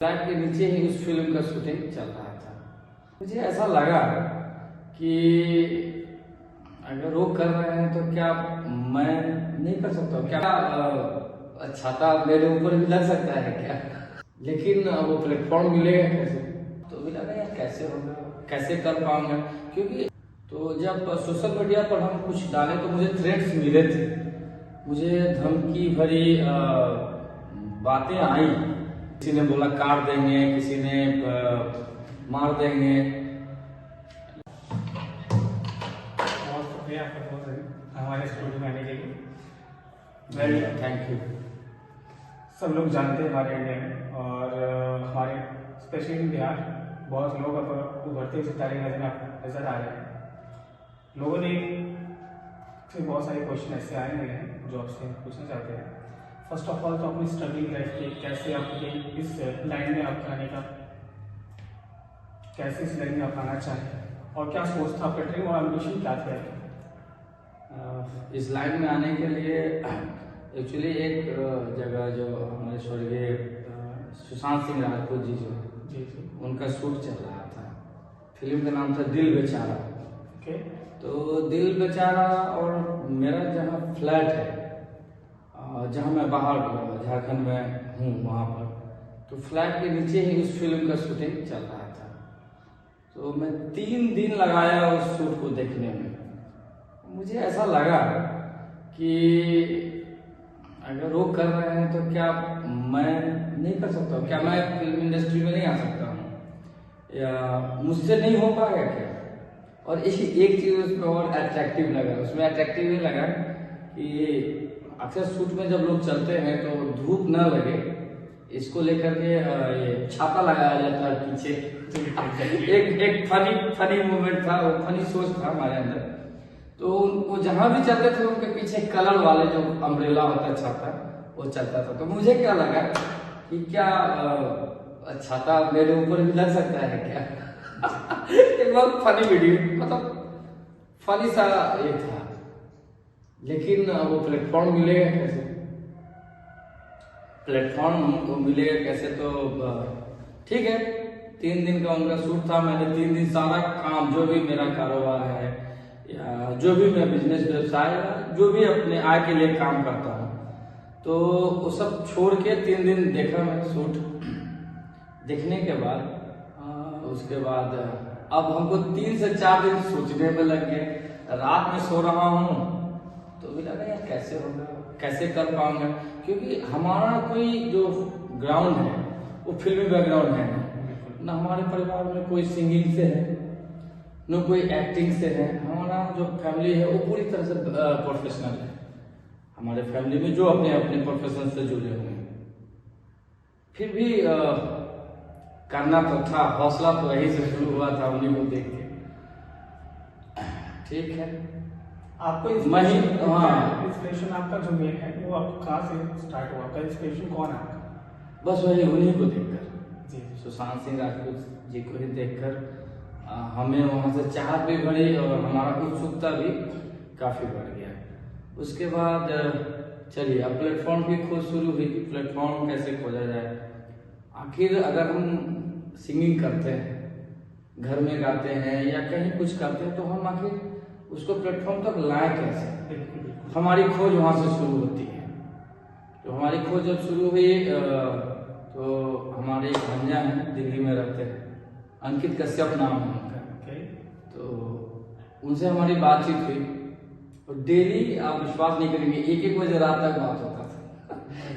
Flat के नीचे ही उस फिल्म का शूटिंग चल रहा था। मुझे ऐसा लगा कि अगर वो कर रहे हैं तो क्या मैं नहीं कर सकता हूँ? क्या छाता मेरे ऊपर भी लग सकता है क्या? लेकिन वो प्लेटफॉर्म मिलेगा कैसे? तो भी लगा यार कैसे होगा, कैसे कर पाऊंगा, क्योंकि तो जब सोशल मीडिया पर हम कुछ डाले तो मुझे थ्रेड्स मिले थे, मुझे धमकी भरी बातें आई। किसी ने बोला काट देंगे, किसी ने मार देंगे। बहुत शुक्रिया आपका हमारे स्टूडियो में आने के लिए। Thank you. सब लोग जानते हैं हमारे इंडिया में और हमारे स्पेशली इन बिहार बहुत लोग अब उभरते सितारे नजर आ रहे हैं। लोगों ने फिर बहुत सारे क्वेश्चन ऐसे आए हुए हैं जो आपसे पूछना चाहते हैं। फर्स्ट ऑफ ऑल तो अपनी स्ट्रगलिंग लाइफ की कैसे आपकी इस लाइन में आप आने का, कैसे इस लाइन में आप आना चाहें और क्या सोच था आपका, ड्रीम और एम्बिशन क्या थे? इस लाइन में आने के लिए एक्चुअली एक जगह जो हमारे स्वर्गीय सुशांत सिंह राजपूत जी जी उनका शूट चल रहा था। फिल्म का नाम था दिल बेचारा। ओके। तो दिल बेचारा और मेरा जहाँ फ्लैट है, जहाँ मैं बाहर झारखंड में हूँ वहाँ पर, तो फ्लैट के नीचे ही उस फिल्म का शूटिंग चल रहा था। तो मैं 3 दिन लगाया उस शूट को देखने में। मुझे ऐसा लगा कि अगर वो कर रहे हैं तो क्या मैं नहीं कर सकता हूँ? क्या मैं फिल्म इंडस्ट्री में नहीं आ सकता हूँ, या मुझसे नहीं हो पाएगा क्या? और एक चीज उसमें और अट्रैक्टिव लगा, उसमें अट्रैक्टिव ये लगा कि अक्सर शूट में जब लोग चलते हैं तो धूप न लगे इसको लेकर के ये छाता लगाया जाता है पीछे। एक फनी मोमेंट था, फनी सोच था हमारे अंदर। तो वो जहां भी चलते थे उनके पीछे कलर वाले जो अम्ब्रेला होता है छाता, वो चलता था। तो मुझे क्या लगा कि क्या छाता मेरे ऊपर भी लग सकता है क्या? एक बहुत फनी वीडियो, मतलब फनी सा ये था। लेकिन वो प्लेटफॉर्म मिलेगा कैसे? प्लेटफॉर्म को मिलेगा कैसे? तो ठीक है, 3 दिन का उनका शूट था। मैंने 3 दिन सारा काम, जो भी मेरा कारोबार है या जो भी मैं बिजनेस व्यवसाय या जो भी अपने आय के लिए काम करता हूँ, तो वो सब छोड़ के 3 दिन देखा मैं शूट। देखने के बाद उसके बाद अब हमको 3 से 4 दिन सोचने में लग गए। रात में सो रहा हूँ तो भी लगा यार कैसे होगा, कैसे कर पाऊंगा, क्योंकि हमारा कोई जो ग्राउंड है वो फिल्मी बैकग्राउंड है ना। हमारे परिवार में कोई सिंगिंग से है, न कोई एक्टिंग से है। हमारा जो फैमिली है वो पूरी तरह से प्रोफेशनल है। हमारे फैमिली में जो अपने अपने प्रोफेशन से जुड़े हुए हैं, फिर भी करना तो था। हौसला तो यही से शुरू हुआ था, उन्हीं को देख के। ठीक है, आपको इंस्पिरेशन आपका जो मेन है वो आपको कहाँ से स्टार्ट हुआ? आपका इंस्पिरेशन कौन है आपका? बस वही उन्हीं को देखकर, जी सुशांत सिंह राजपूत जी को ही देखकर हमें वहाँ से चाहत भी बढ़ी और हमारा उत्सुकता भी काफी बढ़ गया। उसके बाद चलिए अब प्लेटफॉर्म की खोज शुरू हुई कि प्लेटफॉर्म कैसे खोजा जाए। आखिर अगर हम सिंगिंग करते हैं, घर में गाते हैं या कहीं कुछ करते हैं, तो हम आखिर उसको प्लेटफॉर्म तक लाए कैसे? हमारी खोज वहां से शुरू होती है। तो हमारी खोज जब शुरू हुई तो हमारे एक भंजा हैं, दिल्ली में रहते हैं, अंकित कश्यप नाम है उनका। तो उनसे हमारी बातचीत हुई और डेली आप विश्वास नहीं करेंगे 1-1 बजे रात तक बात होता था।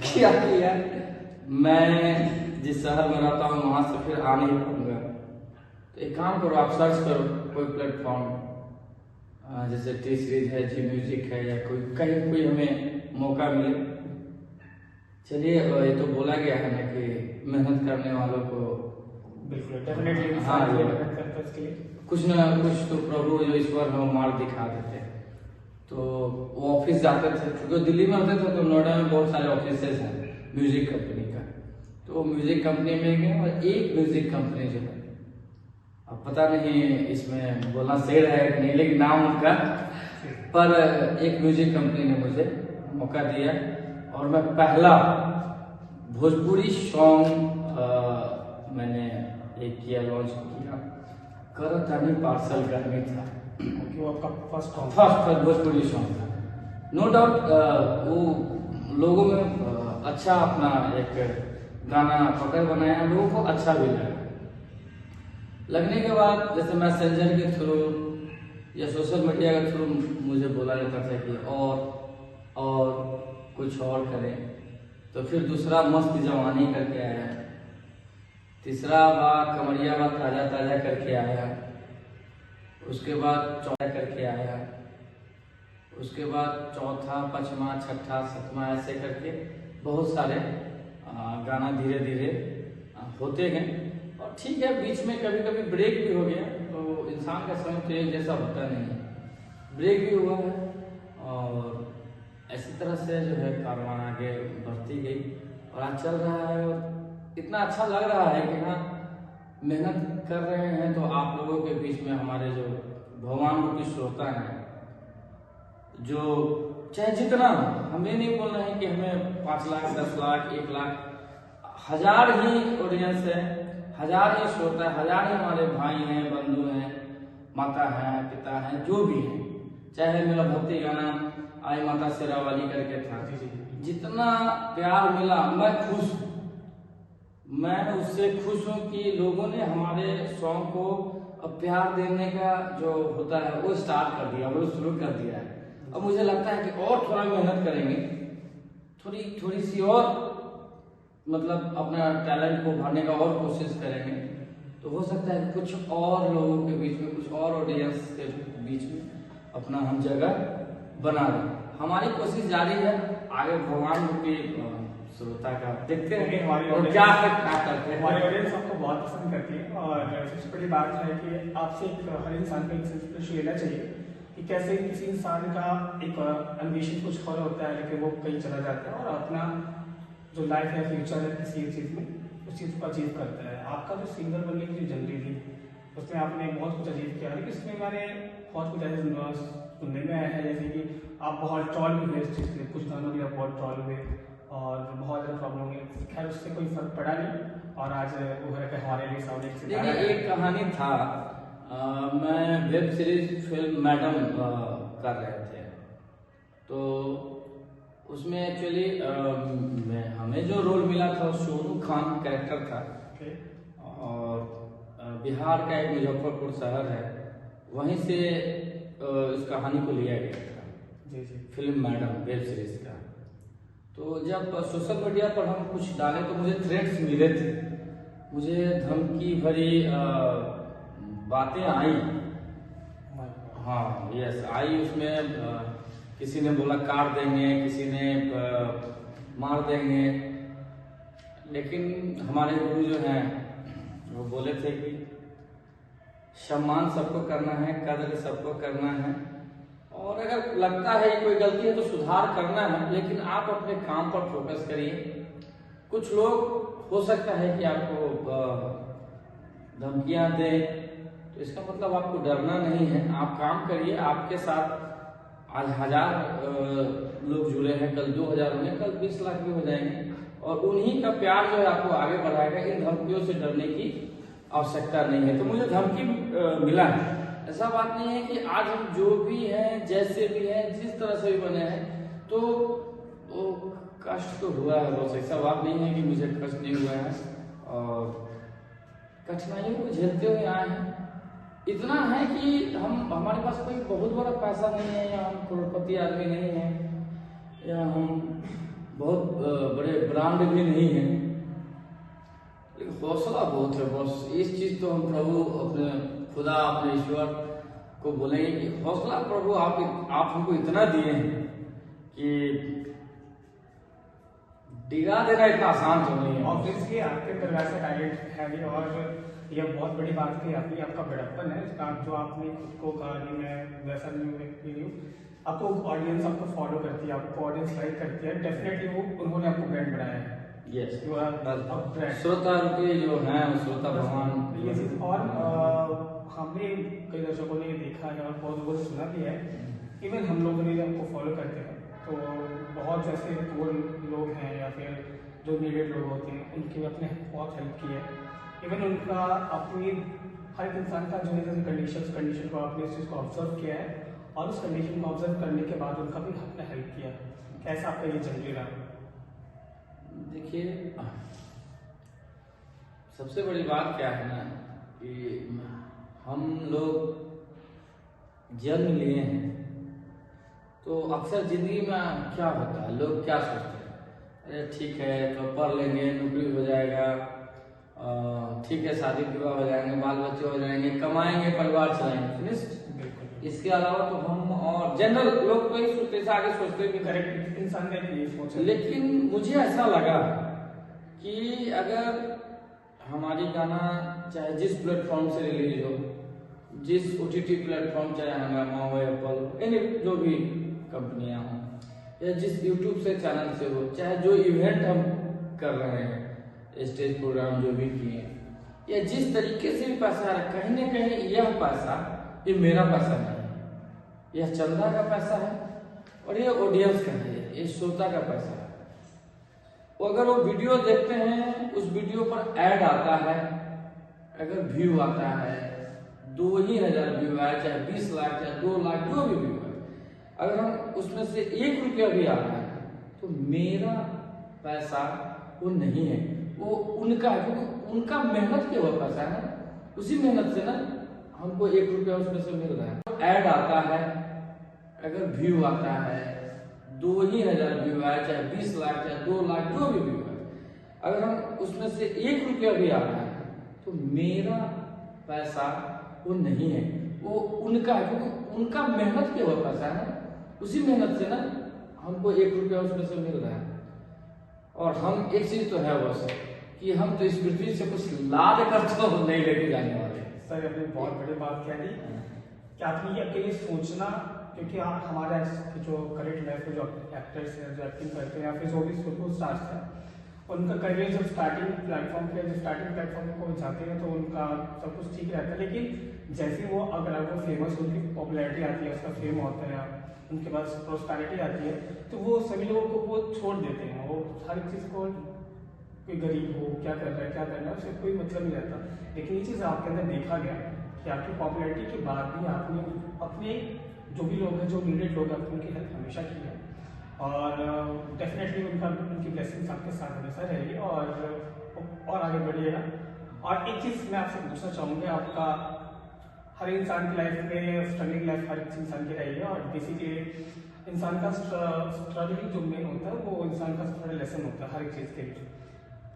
क्या किया, मैं जिस शहर में रहता हूँ वहां से फिर आ नहीं पाऊंगा, तो एक काम करो, आप सर्च करो कोई प्लेटफॉर्म, जैसे टी सीरीज है, जी म्यूजिक है, या कहीं कोई हमें मौका मिले। चलिए, ये तो बोला गया है ना कि मेहनत करने वालों को बिल्कुल डेफिनेटली कुछ ना कुछ तो प्रभु जो ईश्वर है मार दिखा देते हैं। तो वो ऑफिस जाते थे, क्योंकि दिल्ली में होते थे तो नोएडा में बहुत सारे ऑफिस हैं म्यूजिक कंपनी का। तो म्यूजिक कंपनी में गए और एक म्यूजिक कंपनी जो है, अब पता नहीं इसमें बोलना शेर है कि नहीं, लेकिन नाम उनका, पर एक म्यूजिक कंपनी ने मुझे मौका दिया और मैं पहला भोजपुरी सॉन्ग मैंने एक किया लॉन्च किया, करतानी पार्सल करनी था, क्योंकि वो आपका फर्स्ट भोजपुरी सॉन्ग था। नो डाउट वो लोगों में अच्छा अपना एक गाना पकड़ बनाया, लोगों को अच्छा भी लगा। लगने के बाद जैसे मैसेंजर के थ्रू या सोशल मीडिया के थ्रू मुझे बोला जाता था कि और कुछ और करें, तो फिर दूसरा मस्त जवानी करके आया, तीसरा बार कमरिया बात ताजा ताजा करके आया, उसके बाद चौथा करके आया, उसके बाद चौथा, पांचवा, छठा, सातवां, ऐसे करके बहुत सारे गाना धीरे धीरे होते गए। और ठीक है, बीच में कभी कभी ब्रेक भी हो गया, तो इंसान का समय तो एक जैसा होता नहीं है, ब्रेक भी हुआ है। और इसी तरह से जो है कारवां आगे बढ़ती गई और आज चल रहा है। और इतना अच्छा लग रहा है कि हाँ, मेहनत कर रहे हैं, तो आप लोगों के बीच में हमारे जो भगवान रूपी श्रोता हैं, जो चाहे जितना, हमें नहीं बोलना है कि हमें 5 लाख, 10 लाख, 1 लाख, 1000 ही ऑडियंस है, 1000 ही श्रोता है, 1000 ही हमारे भाई हैं, बंधु हैं, माता हैं, पिता हैं, जो भी हैं। चाहे मेरा भक्ति गाना आई माता शेरावाली करके था, जितना प्यार मिला मैं खुश हूँ, मैं उससे खुश हूँ कि लोगों ने हमारे सॉन्ग को प्यार देने का जो होता है वो स्टार्ट कर दिया, वो शुरू कर दिया है। अब मुझे लगता है कि और थोड़ा मेहनत करेंगे, थोड़ी सी और मतलब अपना टैलेंट को भरने का और कोशिश करेंगे, तो हो सकता है कुछ और लोगों के बीच में, कुछ और ऑडियंस के बीच में अपना हम जगह बना दें। हमारी कोशिश जारी है, आगे भगवान रूपी श्रोता का देखते हैं और क्या करते हैं। हमारी ऑडियंस आपको बहुत पसंद करती है, और सबसे बड़ी बात है कि आपसे हर इंसान को एक इंस्पिरेशन लेना चाहिए कि कैसे किसी इंसान का एक एम्बिशन कुछ और होता है, लेकिन वो कहीं चला जाता है और अपना जो लाइफ है, फ्यूचर है, किसी एक चीज़ में उस चीज़ को अचीव करता है। आपका जो सिंगर बनने की जो जर्नी थी, उसमें आपने बहुत कुछ अचीव किया, लेकिन इसमें मैंने बहुत कुछ ऐसे सुनने में आया है, जैसे कि आप बहुत ट्रॉल भी हुए इस चीज़ के, कुछ गानों के लिए बहुत ट्रॉल हुए और बहुत ज़्यादा प्रॉब्लम हुई। खैर, उससे कोई फर्क पड़ा नहीं, और आज वो है कि हमारे लिए सामने एक सितारा है। एक कहानी था, मैं वेब सीरीज फिल्म मैडम कर रहे थे, तो उसमें एक्चुअली हमें जो रोल मिला था सोनू खान कैरेक्टर था, और बिहार का एक मुजफ्फरपुर शहर है, वहीं से इस कहानी को लिया गया था, फिल्म मैडम वेब सीरीज का। तो जब सोशल मीडिया पर हम कुछ डाले तो मुझे थ्रेट्स मिले थे, मुझे धमकी भरी बातें आई। हाँ, यस, आई। उसमें किसी ने बोला काट देंगे, किसी ने मार देंगे, लेकिन हमारे गुरु जो हैं वो बोले थे कि सम्मान सबको करना है, कदर सबको करना है, और अगर लगता है कोई गलती है तो सुधार करना है, लेकिन आप अपने काम पर फोकस करिए। कुछ लोग हो सकता है कि आपको धमकियां दें, तो इसका मतलब आपको डरना नहीं है, आप काम करिए। आपके साथ आज 1000 लोग जुड़े हैं, कल 2000 होंगे, कल 20 लाख भी हो जाएंगे, और उन्हीं का प्यार जो है आपको आगे बढ़ाएगा। इन धमकियों से डरने की आवश्यकता नहीं है। तो मुझे धमकी मिला है, ऐसा बात नहीं है कि आज हम जो भी हैं, जैसे भी हैं, जिस तरह से भी बने हैं, तो वो कष्ट तो हुआ है बस, ऐसा बात नहीं है कि मुझे कष्ट नहीं हुआ है, और कठिनाइयों को झेलते हुए आए हैं। इतना है कि हमारे पास कोई बहुत बड़ा पैसा नहीं है, या हम करोड़पति आदमी नहीं है, या हम बहुत बड़े ब्रांड भी नहीं हैं, लेकिन हौसला बहुत है बस। इस चीज तो हम प्रभु, अपने खुदा, अपने ईश्वर को बोलेंगे कि हौसला प्रभु आप हमको इतना दिए हैं कि डिगा देना इतना आसान तो नहीं है। ऑब्वियसली आपके अंदर वैसा टैलेंट है भी, और यह बहुत बड़ी बात की आपका बड़प्पन है, जो आपने खुद को कहा नहीं मैं वैसा नहीं हूँ। आपको ऑडियंस आपको फॉलो करती है, आपको ऑडियंस लाइक करती है, डेफिनेटली उन्होंने आपको ब्रांड बनाया है। यस, ब्रांड श्रोता रूपी जो है, श्रोता भगवान। और हमने कई दर्शकों ने देखा है और बहुत लोगों से सुना भी है, इवन हम लोगों ने आपको फॉलो करते हैं, तो बहुत जैसे टूर लोग हैं या फिर जो नीडेड लोग होते हैं उनकी अपने बहुत हेल्प की है। इवन उनका अपनी हर एक इंसान का जो है कंडीशन को आपने इस चीज़ को ऑब्जर्व किया है और उस कंडीशन को ऑब्जर्व करने के बाद उनका भी आपने हेल्प किया। कैसा आपका ये जर्नी रहा? देखिए, सबसे बड़ी बात क्या है ना कि हम लोग जन्म लिए हैं तो अक्सर जिंदगी में क्या होता है, लोग क्या सोचते हैं, अरे ठीक है तो पढ़ लेंगे, नौकरी हो जाएगा, ठीक है शादी विवाह हो जाएंगे, बाल बच्चे हो जाएंगे, कमाएंगे, परिवार चलाएंगे, फिनिश्ड। इसके अलावा तो हम और जनरल लोग तो यही सोचते, आगे सोचते भी, करेक्ट इंसान ने भी यही सोचा। लेकिन मुझे ऐसा लगा कि अगर हमारी गाना चाहे जिस प्लेटफॉर्म से रिलीज हो, जिस OTT प्लेटफॉर्म, चाहे हंगामा हो, एप्पल, यानी जो भी कंपनियां हों, या जिस यूट्यूब से चैनल से हो, चाहे जो इवेंट हम कर रहे हैं, स्टेज प्रोग्राम जो भी किए, या जिस तरीके से भी पैसा आ रहा है, कहीं ना कहीं यह पैसा ये मेरा पैसा नहीं है, यह चंदा का पैसा है और ये ऑडियंस का है, ये श्रोता का पैसा है। वो अगर वो वीडियो देखते हैं, उस वीडियो पर ऐड आता है, अगर व्यू आता है 2000 व्यू आए, चाहे 20 लाख, चाहे 2 लाख, जो भी व्यू है, अगर हम उसमें से 1 रुपया भी आ रहा है तो मेरा पैसा वो नहीं है, वो उनका है, क्योंकि उनका मेहनत के हुआ पैसा है, उसी मेहनत से ना हमको 1 रुपया उसमें से मिल रहा है। ऐड आता है, अगर व्यू आता है 2000 व्यू आए, चाहे 20 लाख, चाहे 2 लाख, जो भी व्यू है, अगर हम उसमें से 1 रुपया भी आ रहा है तो मेरा पैसा वो नहीं है, वो उनका है, क्योंकि उनका मेहनत के हुआ पैसा है, उसी मेहनत से ना हमको 1 रुपया उसमें से मिल रहा है। और हम एक चीज तो है बस कि हम तो इस पृथ्वी से कुछ लाद कर तो नहीं लेके जाने वाले। सर आपने बहुत बड़ी बात कह दी कि आपने ये अकेले सोचना, क्योंकि आप हमारे जो करेक्ट लाइफ में जो एक्टर्स हैं, जो एक्टिंग करते हैं, या फिर जो भी सुपर स्टार्स हैं, उनका करियर जब स्टार्टिंग प्लेटफॉर्म पे को जाते हैं तो उनका सब कुछ ठीक रहता है, लेकिन जैसे वो अगर वो फेमस, उनकी पॉपुलैरिटी आती है, उसका फेम होता है, उनके पास प्रोस्पेरिटी आती है, तो वो सभी लोगों को वो छोड़ देते हैं। वो हर एक चीज़ को, कोई गरीब हो, क्या कर रहा है, क्या करना है, उससे कोई मतलब नहीं रहता। लेकिन ये चीज़ आपके अंदर देखा गया कि आपकी पॉपुलैरिटी के बाद भी आपने अपने जो भी लोग हैं, जो नीडेड लोग हैं, उनकी हेल्प हमेशा की है और डेफिनेटली उनकी ब्लेसिंग्स आपके साथ हमेशा रहेगी और आगे बढ़िएगा। और एक चीज़ मैं आपसे पूछना चाहूँगा, आपका हर इंसान की लाइफ में स्ट्रगलिंग लाइफ हर इंसान की रही है और बेसिकली इंसान का स्ट्रगलिंग जो मेन होता है वो इंसान का सबसे बड़ा लेसन होता है हर एक चीज़ के लिए।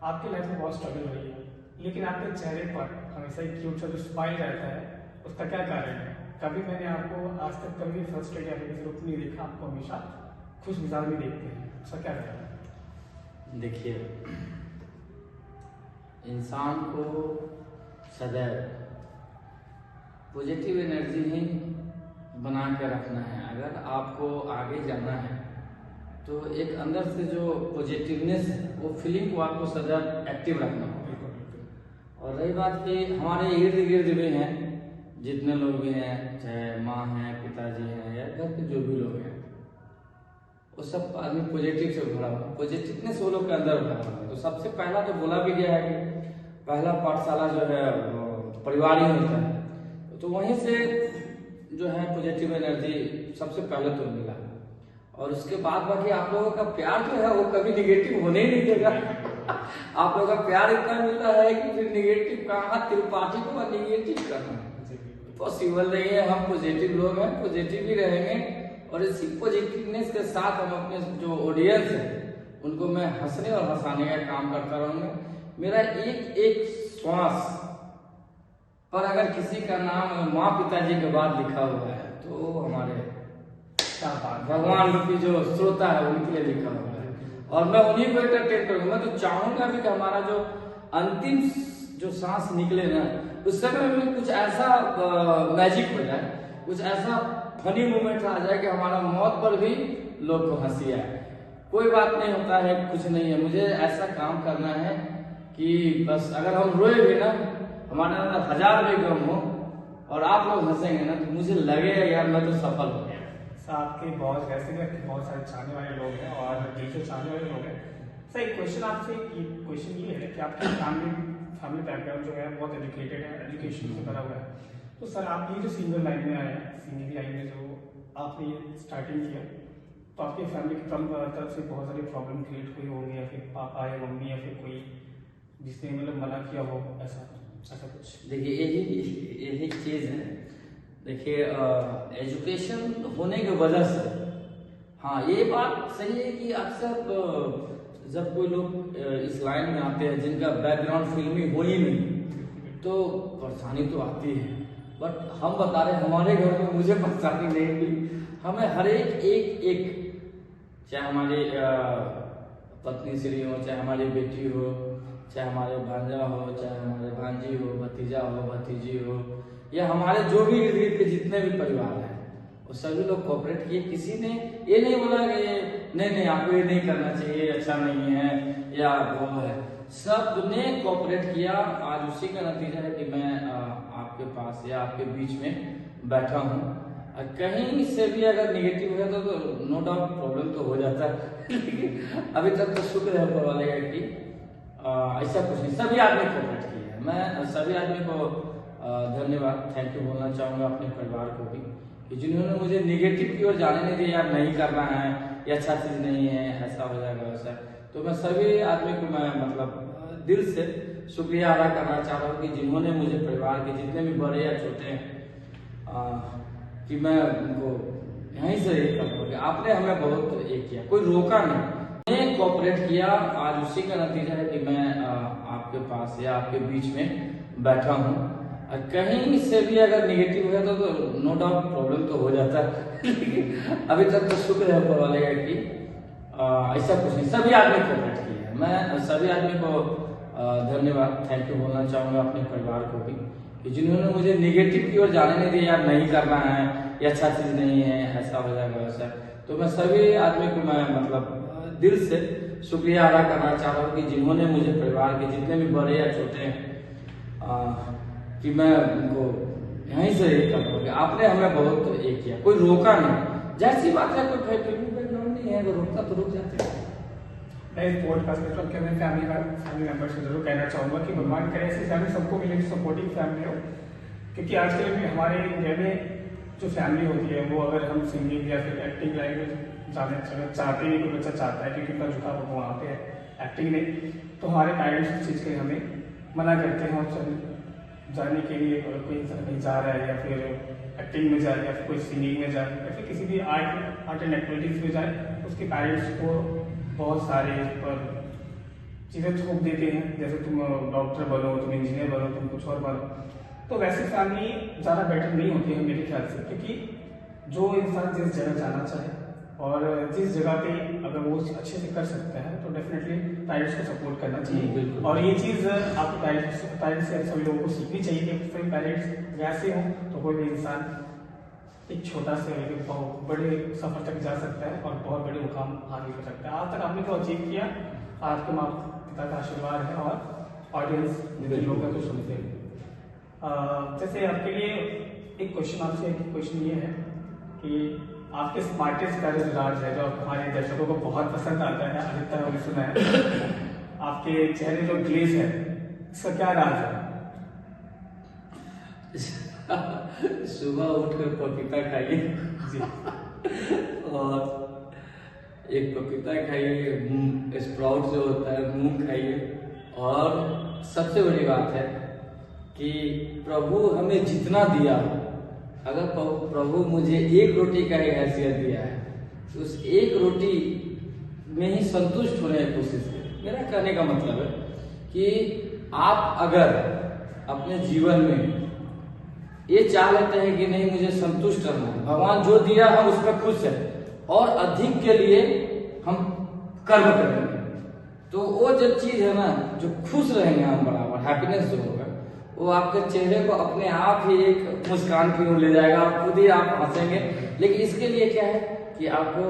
आपकी लाइफ में बहुत स्ट्रगल रही है, लेकिन आपके चेहरे पर हमेशा एक क्यूट सा जो स्माइल रहता है, उसका क्या कारण है? कभी मैंने आपको आज तक कभी फ्रस्ट्रेट या फिर किसी रूप नहीं देखा, आपको हमेशा खुश मिजाज में देखते हैं, उसका क्या कारण है? देखिए, इंसान को सदैव पॉजिटिव एनर्जी ही बना के रखना है। अगर आपको आगे जाना है तो एक अंदर से जो पॉजिटिवनेस है, वो फीलिंग को आपको सदैव एक्टिव रखना होगा। और रही बात कि हमारे इर्द गिर्द भी हैं, जितने लोग भी हैं, चाहे माँ हैं, पिताजी हैं, या घर के जो भी लोग हैं, वो सब आदमी पॉजिटिव से भरा हुआ, पॉजिटिवनेस वो लोग के अंदर भरा हुआ है। तो सबसे पहला तो बोला भी गया है कि पहला पाठशाला जो है परिवार ही होता है, तो वहीं से जो है पॉजिटिव एनर्जी सबसे पहले तो मिला। और उसके बाद बाकी आप लोगों का प्यार जो है वो कभी निगेटिव होने ही नहीं देगा। आप लोगों का प्यार इतना मिलता है कि फिर निगेटिव कहाँ, त्रिपाठी को निगेटिव करना पॉसिबल नहीं है। हम पॉजिटिव लोग हैं, पॉजिटिव ही रहेंगे और इसी पॉजिटिवनेस के साथ हम अपने जो ऑडियंस है उनको मैं हंसने और हंसाने का काम करता रहूंगा। मेरा एक एक श्वास पर अगर किसी का नाम माँ पिताजी के बाद लिखा हुआ है तो हमारे भगवान रूपी जो श्रोता है उनके लिए लिखा हुआ है और मैं उन्हीं को एंटरटेन करूंगा। मैं तो चाहूंगा भी कि हमारा जो अंतिम जो सांस निकले ना, उस समय में कुछ ऐसा मैजिक हो जाए, कुछ ऐसा फनी मोमेंट आ जाए कि हमारा मौत पर भी लोग को हंसी आए। कोई बात नहीं होता है, कुछ नहीं है, मुझे ऐसा काम करना है कि बस अगर हम रोए भी ना, हमारे अंदर 1000 भी गम हो और आप लोग हंसेंगे ना, तो मुझे लगेगा यार मैं तो सफल हो गया। आपके बहुत वैसे भी आपके बहुत सारे चाहने वाले लोग हैं और दिल से चाहने वाले लोग हैं, सर एक क्वेश्चन आपसे, क्वेश्चन ये है कि आपकी फैमिली बैकग्राउंड जो है बहुत एजुकेटेड है, एजुकेशन से भरा हुआ है। तो सर आप ये जो सिंगर लाइन में आए हैं, सिंगिंग लाइन में जो आपने ये स्टार्टिंग किया, तो आपके फैमिली की तरफ से बहुत सारी प्रॉब्लम क्रिएट हुई होंगी, या फिर पापा या मम्मी या फिर कोई जिसने मतलब मना किया हो, ऐसा कुछ? देखिए यही चीज़ है। देखिए एजुकेशन होने की वजह से, हाँ ये बात सही है कि अक्सर जब कोई लोग इस लाइन में आते हैं जिनका बैकग्राउंड फिल्मी हो ही नहीं, तो परेशानी तो आती है। बट हम बता रहे हमारे घर में मुझे परेशानी नहीं हुई। हमें हर एक चाहे हमारी पत्नी श्री हो, चाहे हमारी बेटी हो, चाहे हमारे भांजा हो, चाहे हमारे भांजी हो, भतीजा हो, भतीजी हो, या हमारे जो भी इर्द गिर्द के जितने भी परिवार हैं, वो सभी लोग कोऑपरेट किए। किसी ने ये नहीं बोला कि नहीं आपको ये नहीं करना चाहिए, अच्छा नहीं है या वो है। सब ने कोऑपरेट किया। आज उसी का नतीजा है कि मैं आपके पास या आपके बीच में बैठा हूँ। कहीं से भी अगर निगेटिव है तो नो डाउट प्रॉब्लम तो हो जाता है लेकिन अभी तक तो शुक्र है ऊपर वाले का कि ऐसा कुछ नहीं, सभी आदमी कोऑपरेट किए हैं। मैं सभी आदमी को धन्यवाद, थैंक यू बोलना चाहूँगा अपने परिवार को भी, कि जिन्होंने मुझे निगेटिव की ओर जाने नहीं दिया, नहीं करना है, ये अच्छा चीज़ नहीं है, ऐसा हो जाएगा वैसा। तो मैं सभी आदमी को मैं मतलब दिल से शुक्रिया अदा करना चाह रहा हूँ कि जिन्होंने मुझे परिवार के जितने भी बड़े या छोटे हैं कि मैं उनको यहीं से ये कर कि आपने हमें बहुत ये किया, कोई रोका नहीं, कोऑपरेट किया। आज उसी का नतीजा है कि मैं आपके पास या आपके बीच में बैठा हूँ। कहीं से भी अगर निगेटिव है तो नो डाउट प्रॉब्लम तो हो जाता है लेकिन अभी तक तो शुक्र है ऊपर वाले का कि ऐसा कुछ नहीं, सभी आदमी कोऑपरेट किए हैं। मैं सभी आदमी को धन्यवाद, थैंक यू बोलना चाहूँगा अपने परिवार को भी, कि जिन्होंने मुझे निगेटिव की ओर जाने नहीं दिया, नहीं करना है, ये अच्छा चीज़ नहीं है, ऐसा हो जाएगा वैसा। तो मैं सभी आदमी को मैं मतलब दिल से शुक्रिया अदा करना चाह रहा हूँ कि जिन्होंने मुझे परिवार के जितने भी बड़े या छोटे हैं कि मैं उनको यहीं से ये कर रहा कि आपने हमें बहुत ये किया, कोई रोका नहीं। जैसी बात है, कोई फिल्मी बैकग्राउंड नहीं है, अगर रोकता तो रुक जाते हैं। मैं इस पॉडकास्ट में तो मैं फैमिली मेंबर से जरूर कहना चाहूँगा कि भगवान करे ऐसी फैमिली सबको मिले, सपोर्टिव फैमिली हो। क्योंकि आजकल भी हमारे इंडिया में जो फैमिली होती है, वो अगर हम सिंगिंग या फिर एक्टिंग लाइन में जाने चाहते हैं, कोई बच्चा चाहता है क्योंकि उनका झुकाव वहाँ पे है एक्टिंग में, तो हमारे पेरेंट्स इस चीज़ के लिए हमें मना करते हैं। और जाने के लिए अगर कोई इंसान कहीं जा रहा है या फिर एक्टिंग में जाए या फिर कोई सिंगिंग में जाए या फिर किसी भी आर्ट एंड एक्टिविटीज़ में जाए, तो उसके पेरेंट्स को बहुत सारे पर चीज़ें थोप देते हैं, जैसे तुम डॉक्टर बनो, तुम इंजीनियर बनो, तुम कुछ और बनो। तो वैसी फैमिली ज़्यादा बेटर नहीं होती है मेरे ख्याल से, क्योंकि जो इंसान जिस जगह जाना चाहे और जिस जगह पे अगर वो अच्छे से कर सकता है तो डेफिनेटली पेरेंट्स को सपोर्ट करना चाहिए। और ये चीज़ आपके पेरेंट्स से सभी लोगों को सीखनी चाहिए कि सभी पेरेंट्स वैसे हों तो कोई भी इंसान एक छोटा से बहुत बड़े सफर तक जा सकता है और बहुत बड़े मुकाम हासिल कर सकता है। आज तक आपने तो अचीव किया, आपके माता पिता का आशीर्वाद है और ऑडियंस लोगों का तो सुनते हैं। जैसे आपके लिए एक क्वेश्चन आपसे, क्वेश्चन ये है कि आपके स्मार्टेस्ट का जो राज है, जो हमारे दर्शकों को बहुत पसंद आता है, अधिकतर हमने सुना है, आपके चेहरे जो ग्लेज है, इसका क्या राज है? सुबह उठकर पपीता खाइए जी और एक पपीता खाइए, स्प्राउट जो होता है मूंग खाइए, और सबसे बड़ी बात है कि प्रभु हमें जितना दिया, अगर प्रभु मुझे एक रोटी का ही हैसियत दिया है तो उस एक रोटी में ही संतुष्ट होने की कोशिश करें। मेरा कहने का मतलब है कि आप अगर अपने जीवन में ये चाह लेते हैं कि नहीं मुझे संतुष्ट रहना है, भगवान जो दिया हम उसमें खुश है और अधिक के लिए हम कर्म करेंगे, तो वो जो चीज है ना, जो खुश रहेंगे हम बराबर, हैप्पीनेस जो होगा वो आपके चेहरे को अपने आप ही एक मुस्कान की ओर ले जाएगा, आप खुद ही आप हंसेंगे। लेकिन इसके लिए क्या है कि आपको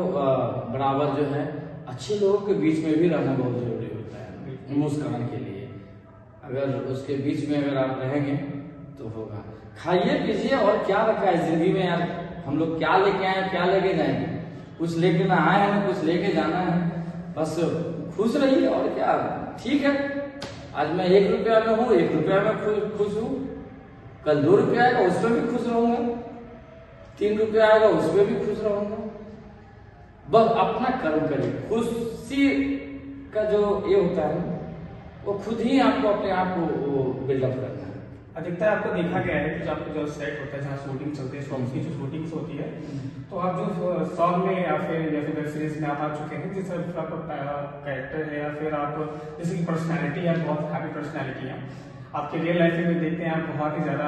बराबर जो है अच्छे लोगों के बीच में भी रहना बहुत जरूरी होता है मुस्कान के लिए। अगर उसके बीच में अगर आप रहेंगे तो होगा। खाइए पीजिए, और क्या रखा है जिंदगी में यार, हम लोग क्या लेके आए क्या लेके जाएंगे, कुछ लेके ना आए हैं, कुछ लेके जाना है, बस खुश रहिए और क्या, ठीक है। आज मैं 1 रुपया में हूँ, 1 रुपया में खुश हूँ, कल 2 रुपया आएगा उसमें भी खुश रहूंगा, 3 रुपया आएगा उसमें भी खुश रहूंगा। बस अपना कर्म करिए, खुशी का जो ये होता है ना, वो खुद ही आपको अपने आप को बिल्डअप करना है। अधिकतर आपको देखा गया है कि जो आपको जो सेट होता है जहाँ शूटिंग चलती है, सॉन्ग्स की जो शूटिंग्स होती है, तो आप जो सॉन्ग में या फिर जैसे वेब सीरीज में आप आ चुके हैं, जिस तरह आपका कैरेक्टर है या फिर आप जैसे कि पर्सनैलिटी है, बहुत हैप्पी पर्सनैलिटी है, आपके रियल लाइफ में देखते हैं आप बहुत ही ज़्यादा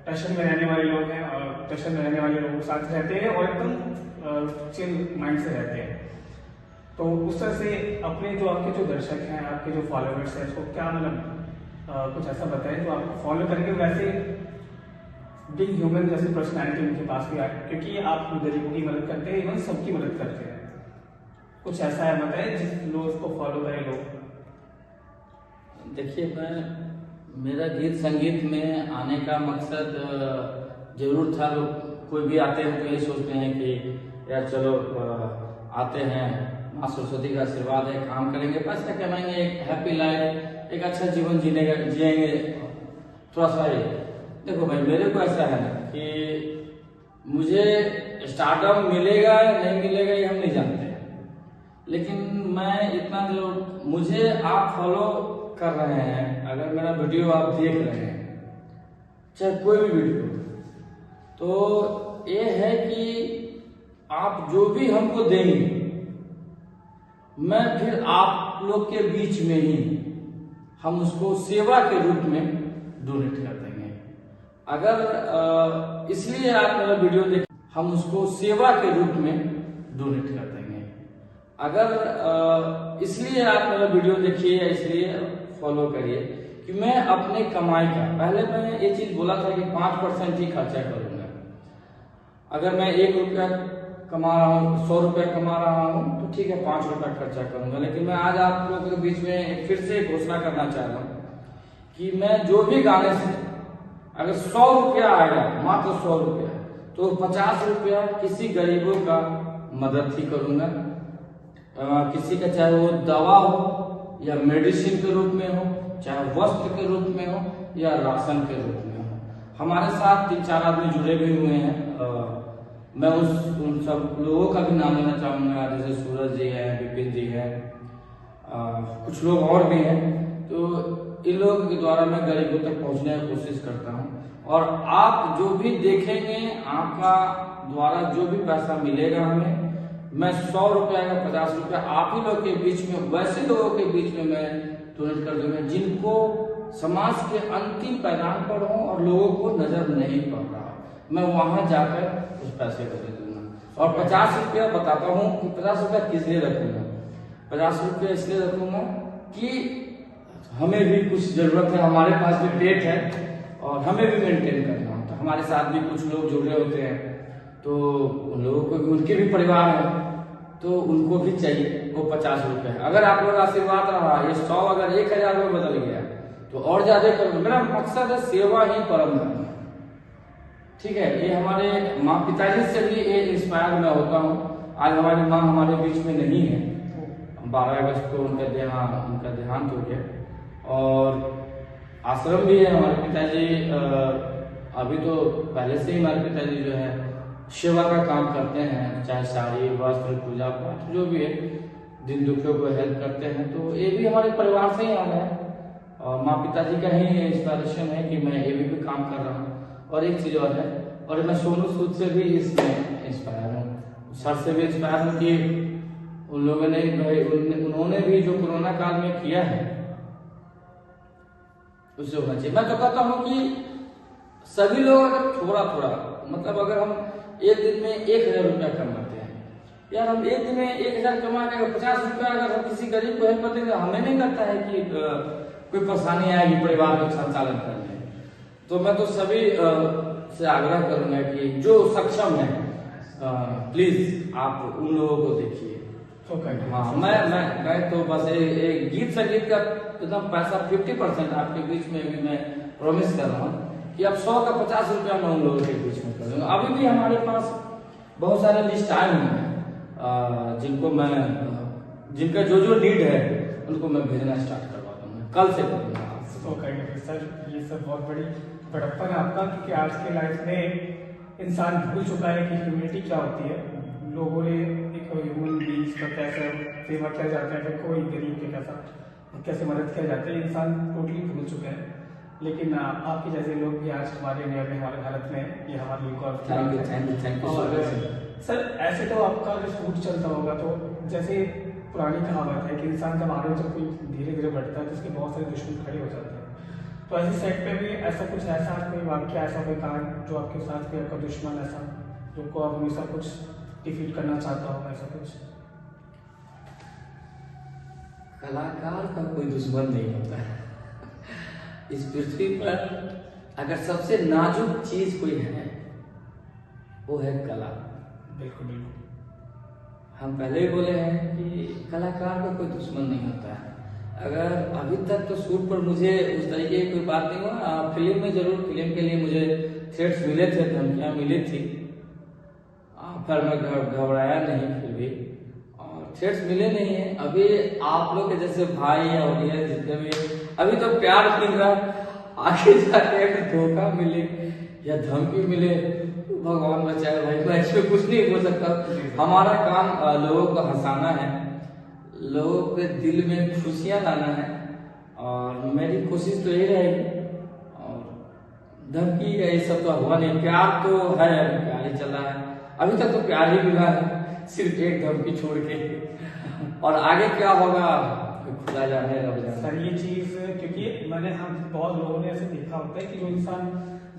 टशन में रहने वाले लोग हैं और टशन में रहने वाले लोगों के साथ रहते हैं और एकदम चिल माइंड से रहते हैं। तो उस तरह से अपने जो आपके जो दर्शक हैं, आपके जो फॉलोअर्स हैं, उसको क्या मतलब कुछ ऐसा बताएं जो आपको फॉलो करेंगे, वैसे बिग ह्यूमन जैसी पर्सनैलिटी उनके पास भी आए, क्योंकि आप गरीबों की मदद करते हैं, इवन सबकी मदद करते हैं। कुछ ऐसा है बताएं जिस लोग उसको फॉलो करें लोग। देखिए, मेरा गीत संगीत में आने का मकसद जरूर था। लोग कोई भी आते हैं तो यही सोचते हैं कि यार चलो आते हैं, माँ सरस्वती का आशीर्वाद है, काम करेंगे, पैसा कमाएंगे, एक हैप्पी लाइफ, एक अच्छा जीवन जिएंगे थोड़ा सा। देखो भाई, मेरे को ऐसा है ना कि मुझे स्टार्टअप मिलेगा या नहीं मिलेगा ये हम नहीं जानते, लेकिन मैं इतना जो मुझे आप फॉलो कर रहे हैं, अगर मेरा वीडियो आप देख रहे हैं, चाहे कोई भी वीडियो, तो ये है कि आप जो भी हमको देंगे, मैं फिर आप लोग के बीच में ही हम उसको सेवा के रूप में डोनेट कर देंगे। अगर इसलिए आप मेरा वीडियो देख, हम उसको सेवा के रूप में डोनेट कर देंगे। अगर इसलिए आप मेरा वीडियो देखिए या इसलिए फॉलो करिए कि मैं अपने कमाई का, पहले मैंने ये चीज बोला था कि 5% ही खर्चा करूंगा। अगर मैं 1 रुपया कमा रहा हूँ, 100 रुपया कमा रहा हूँ, तो ठीक है 5 रुपया खर्चा करूंगा। लेकिन मैं आज आप लोगों के बीच में फिर से घोषणा करना चाह रहा हूँ कि मैं जो भी गाने से अगर 100 रुपया आएगा, मात्र 100 रुपया, तो 50 रुपया किसी गरीबों का मदद ही करूंगा। किसी का चाहे वो दवा हो या मेडिसिन के रूप में हो, चाहे वस्त्र के रूप में हो या राशन के रूप में हो। हमारे साथ 3-4 आदमी जुड़े भी हुए हैं, मैं उन सब लोगों का भी नाम लेना चाहूँगा, जैसे सूरज जी हैं, विपिन जी हैं, कुछ लोग और भी हैं। तो इन लोगों के द्वारा मैं गरीबों तक पहुँचने की कोशिश करता हूँ। और आप जो भी देखेंगे, आपका द्वारा जो भी पैसा मिलेगा हमें, मैं 100 रुपया या 50 रुपया आप ही लोग के बीच में, वैसे लोगों के बीच में मैं डोनेट कर दूंगा जिनको समाज के अंतिम पैदान पर हो और लोगों को नजर नहीं पड़ रहा, मैं वहां जाकर उस पैसे को दे दूंगा। और 50 रुपया बताता हूँ कि 50 रुपया किस लिए रखूंगा। 50 रुपया इसलिए रखूंगा कि हमें भी कुछ जरूरत है, हमारे पास भी पेट है और हमें भी मेंटेन करना होता है। हमारे साथ भी कुछ लोग जुड़े होते हैं, तो उन लोगों को भी, उनके भी परिवार है, तो उनको भी चाहिए वो 50 रुपये। अगर आप लोग आशीर्वाद रहा, ये 100 अगर 1000 में बदल गया तो और ज्यादा करूंगा। मेरा मकसद है सेवा ही परम धर्म, ठीक है। ये हमारे माँ पिताजी से भी ये इंस्पायर मैं होता हूँ। आज हमारी माँ हमारे बीच में नहीं है, 12 अगस्त को उनका देहांत हो गया। और आश्रम भी है, हमारे पिताजी अभी तो पहले से ही हमारे पिताजी जो है सेवा का काम करते हैं, चाहे साड़ी, वस्त्र, पूजा पाठ जो भी है, दिन दुखियों को हेल्प करते हैं। तो ये भी हमारे परिवार से ही आ रहा है और माँ पिताजी का ही इंस्पिरेशन है कि मैं ये भी काम कर रहा हूँ। और एक चीज और है, और मैं सोनू सूद से भी इसमें इंस्पायर हूँ, सर से भी इंस्पायर हूँ कि उन लोगों ने उन्होंने भी जो कोरोना काल में किया है उससे होना चाहिए। मैं तो कहता हूँ कि सभी लोग अगर थोड़ा थोड़ा, मतलब अगर हम एक दिन में 1000 रुपया कमाते हैं, यार हम एक दिन में 1000 कमा के 50 रुपया अगर हम किसी गरीब को हेल्प करते हैं, हमें नहीं लगता है कि कोई परेशानी आएगी परिवार का संचालन करने। तो मैं तो सभी से आग्रह करूंगा कि जो सक्षम है प्लीज आप उन लोगों को देखिए। हाँ, मैं तो बस एक गीत संगीत का एकदम पैसा 50% आपके बीच में भी मैं प्रॉमिस कर रहा हूँ कि अब 100 का 50 रुपया मैं उन लोगों के बीच में कर दूंगा। अभी भी हमारे पास बहुत सारे लिस्ट आए हुए हैं जिनको मैं जिनका जो जो नीड है उनको मैं भेजना स्टार्ट करवा दूंगा, कल से करूँगा। तो कहेंगे सर ये सब बहुत बड़ी बड़प्पन है आपका, क्योंकि आज के लाइफ में इंसान भूल चुका है कि ह्यूमैनिटी क्या होती है। लोगों ने एक ह्यूमन बींग्स का कैसे सेवा किया जाता है, फिर कोई गरीब के कैसे मदद किया जाता है, इंसान टोटली भूल चुके हैं। लेकिन आपके जैसे लोग भी आज हमारे इंडिया में, हमारे भारत में, ये हमारे लिए गौरव की बात है। थैंक यू सो सर ऐसे तो आपका जो सूट चलता होगा, तो जैसे पुरानी कहावत है कि इंसान जब आगे जब कोई धीरे धीरे बढ़ता है तो उसके बहुत सारे दुश्मन खड़े हो जाते हैं। तो ऐसे सेट पे भी ऐसा कुछ, ऐसा कोई वाक्य, ऐसा कोई कारण जो आपके साथ कोई आपका दुश्मन ऐसा जो आप हमेशा कुछ डिफीट करना चाहता हो, ऐसा कुछ? कलाकार का कोई दुश्मन नहीं होता है। इस पृथ्वी पर अगर सबसे नाजुक चीज कोई है वो है कला। बिल्कुल बिल्कुल। हम पहले ही बोले हैं कि कलाकार का कोई दुश्मन नहीं होता है। अगर अभी तक तो शूट पर मुझे उस तरीके की कोई बात नहीं हुआ। फिल्म में जरूर, फिल्म के लिए मुझे थ्रेट्स मिले थे, धमकियाँ मिली थी, पर मैं घबराया नहीं फिर भी, और थ्रेट्स मिले नहीं है। अभी आप लोग के जैसे भाई या ऑडियंस जितने भी, अभी तो प्यार मिल रहा है, आगे जाके अगर धोखा मिले या धमकी मिले भगवान बचाए भाई, मैं इसमें कुछ नहीं बोल सकता। हमारा काम लोगों को हंसाना है, लोगों के दिल में खुशियां लाना है, और मेरी कोशिश तो यही रहेगी। और धमकी ये सब तो हुआ नहीं, प्यार तो है, प्यार ही चल रहा है। अभी तक तो प्यार ही मिला है, सिर्फ एक धमकी छोड़ के, और आगे क्या होगा खुदा जाने, रब जाने। सर ये चीज, क्योंकि मैंने हम बहुत लोगों ने ऐसे देखा होता है कि जो इंसान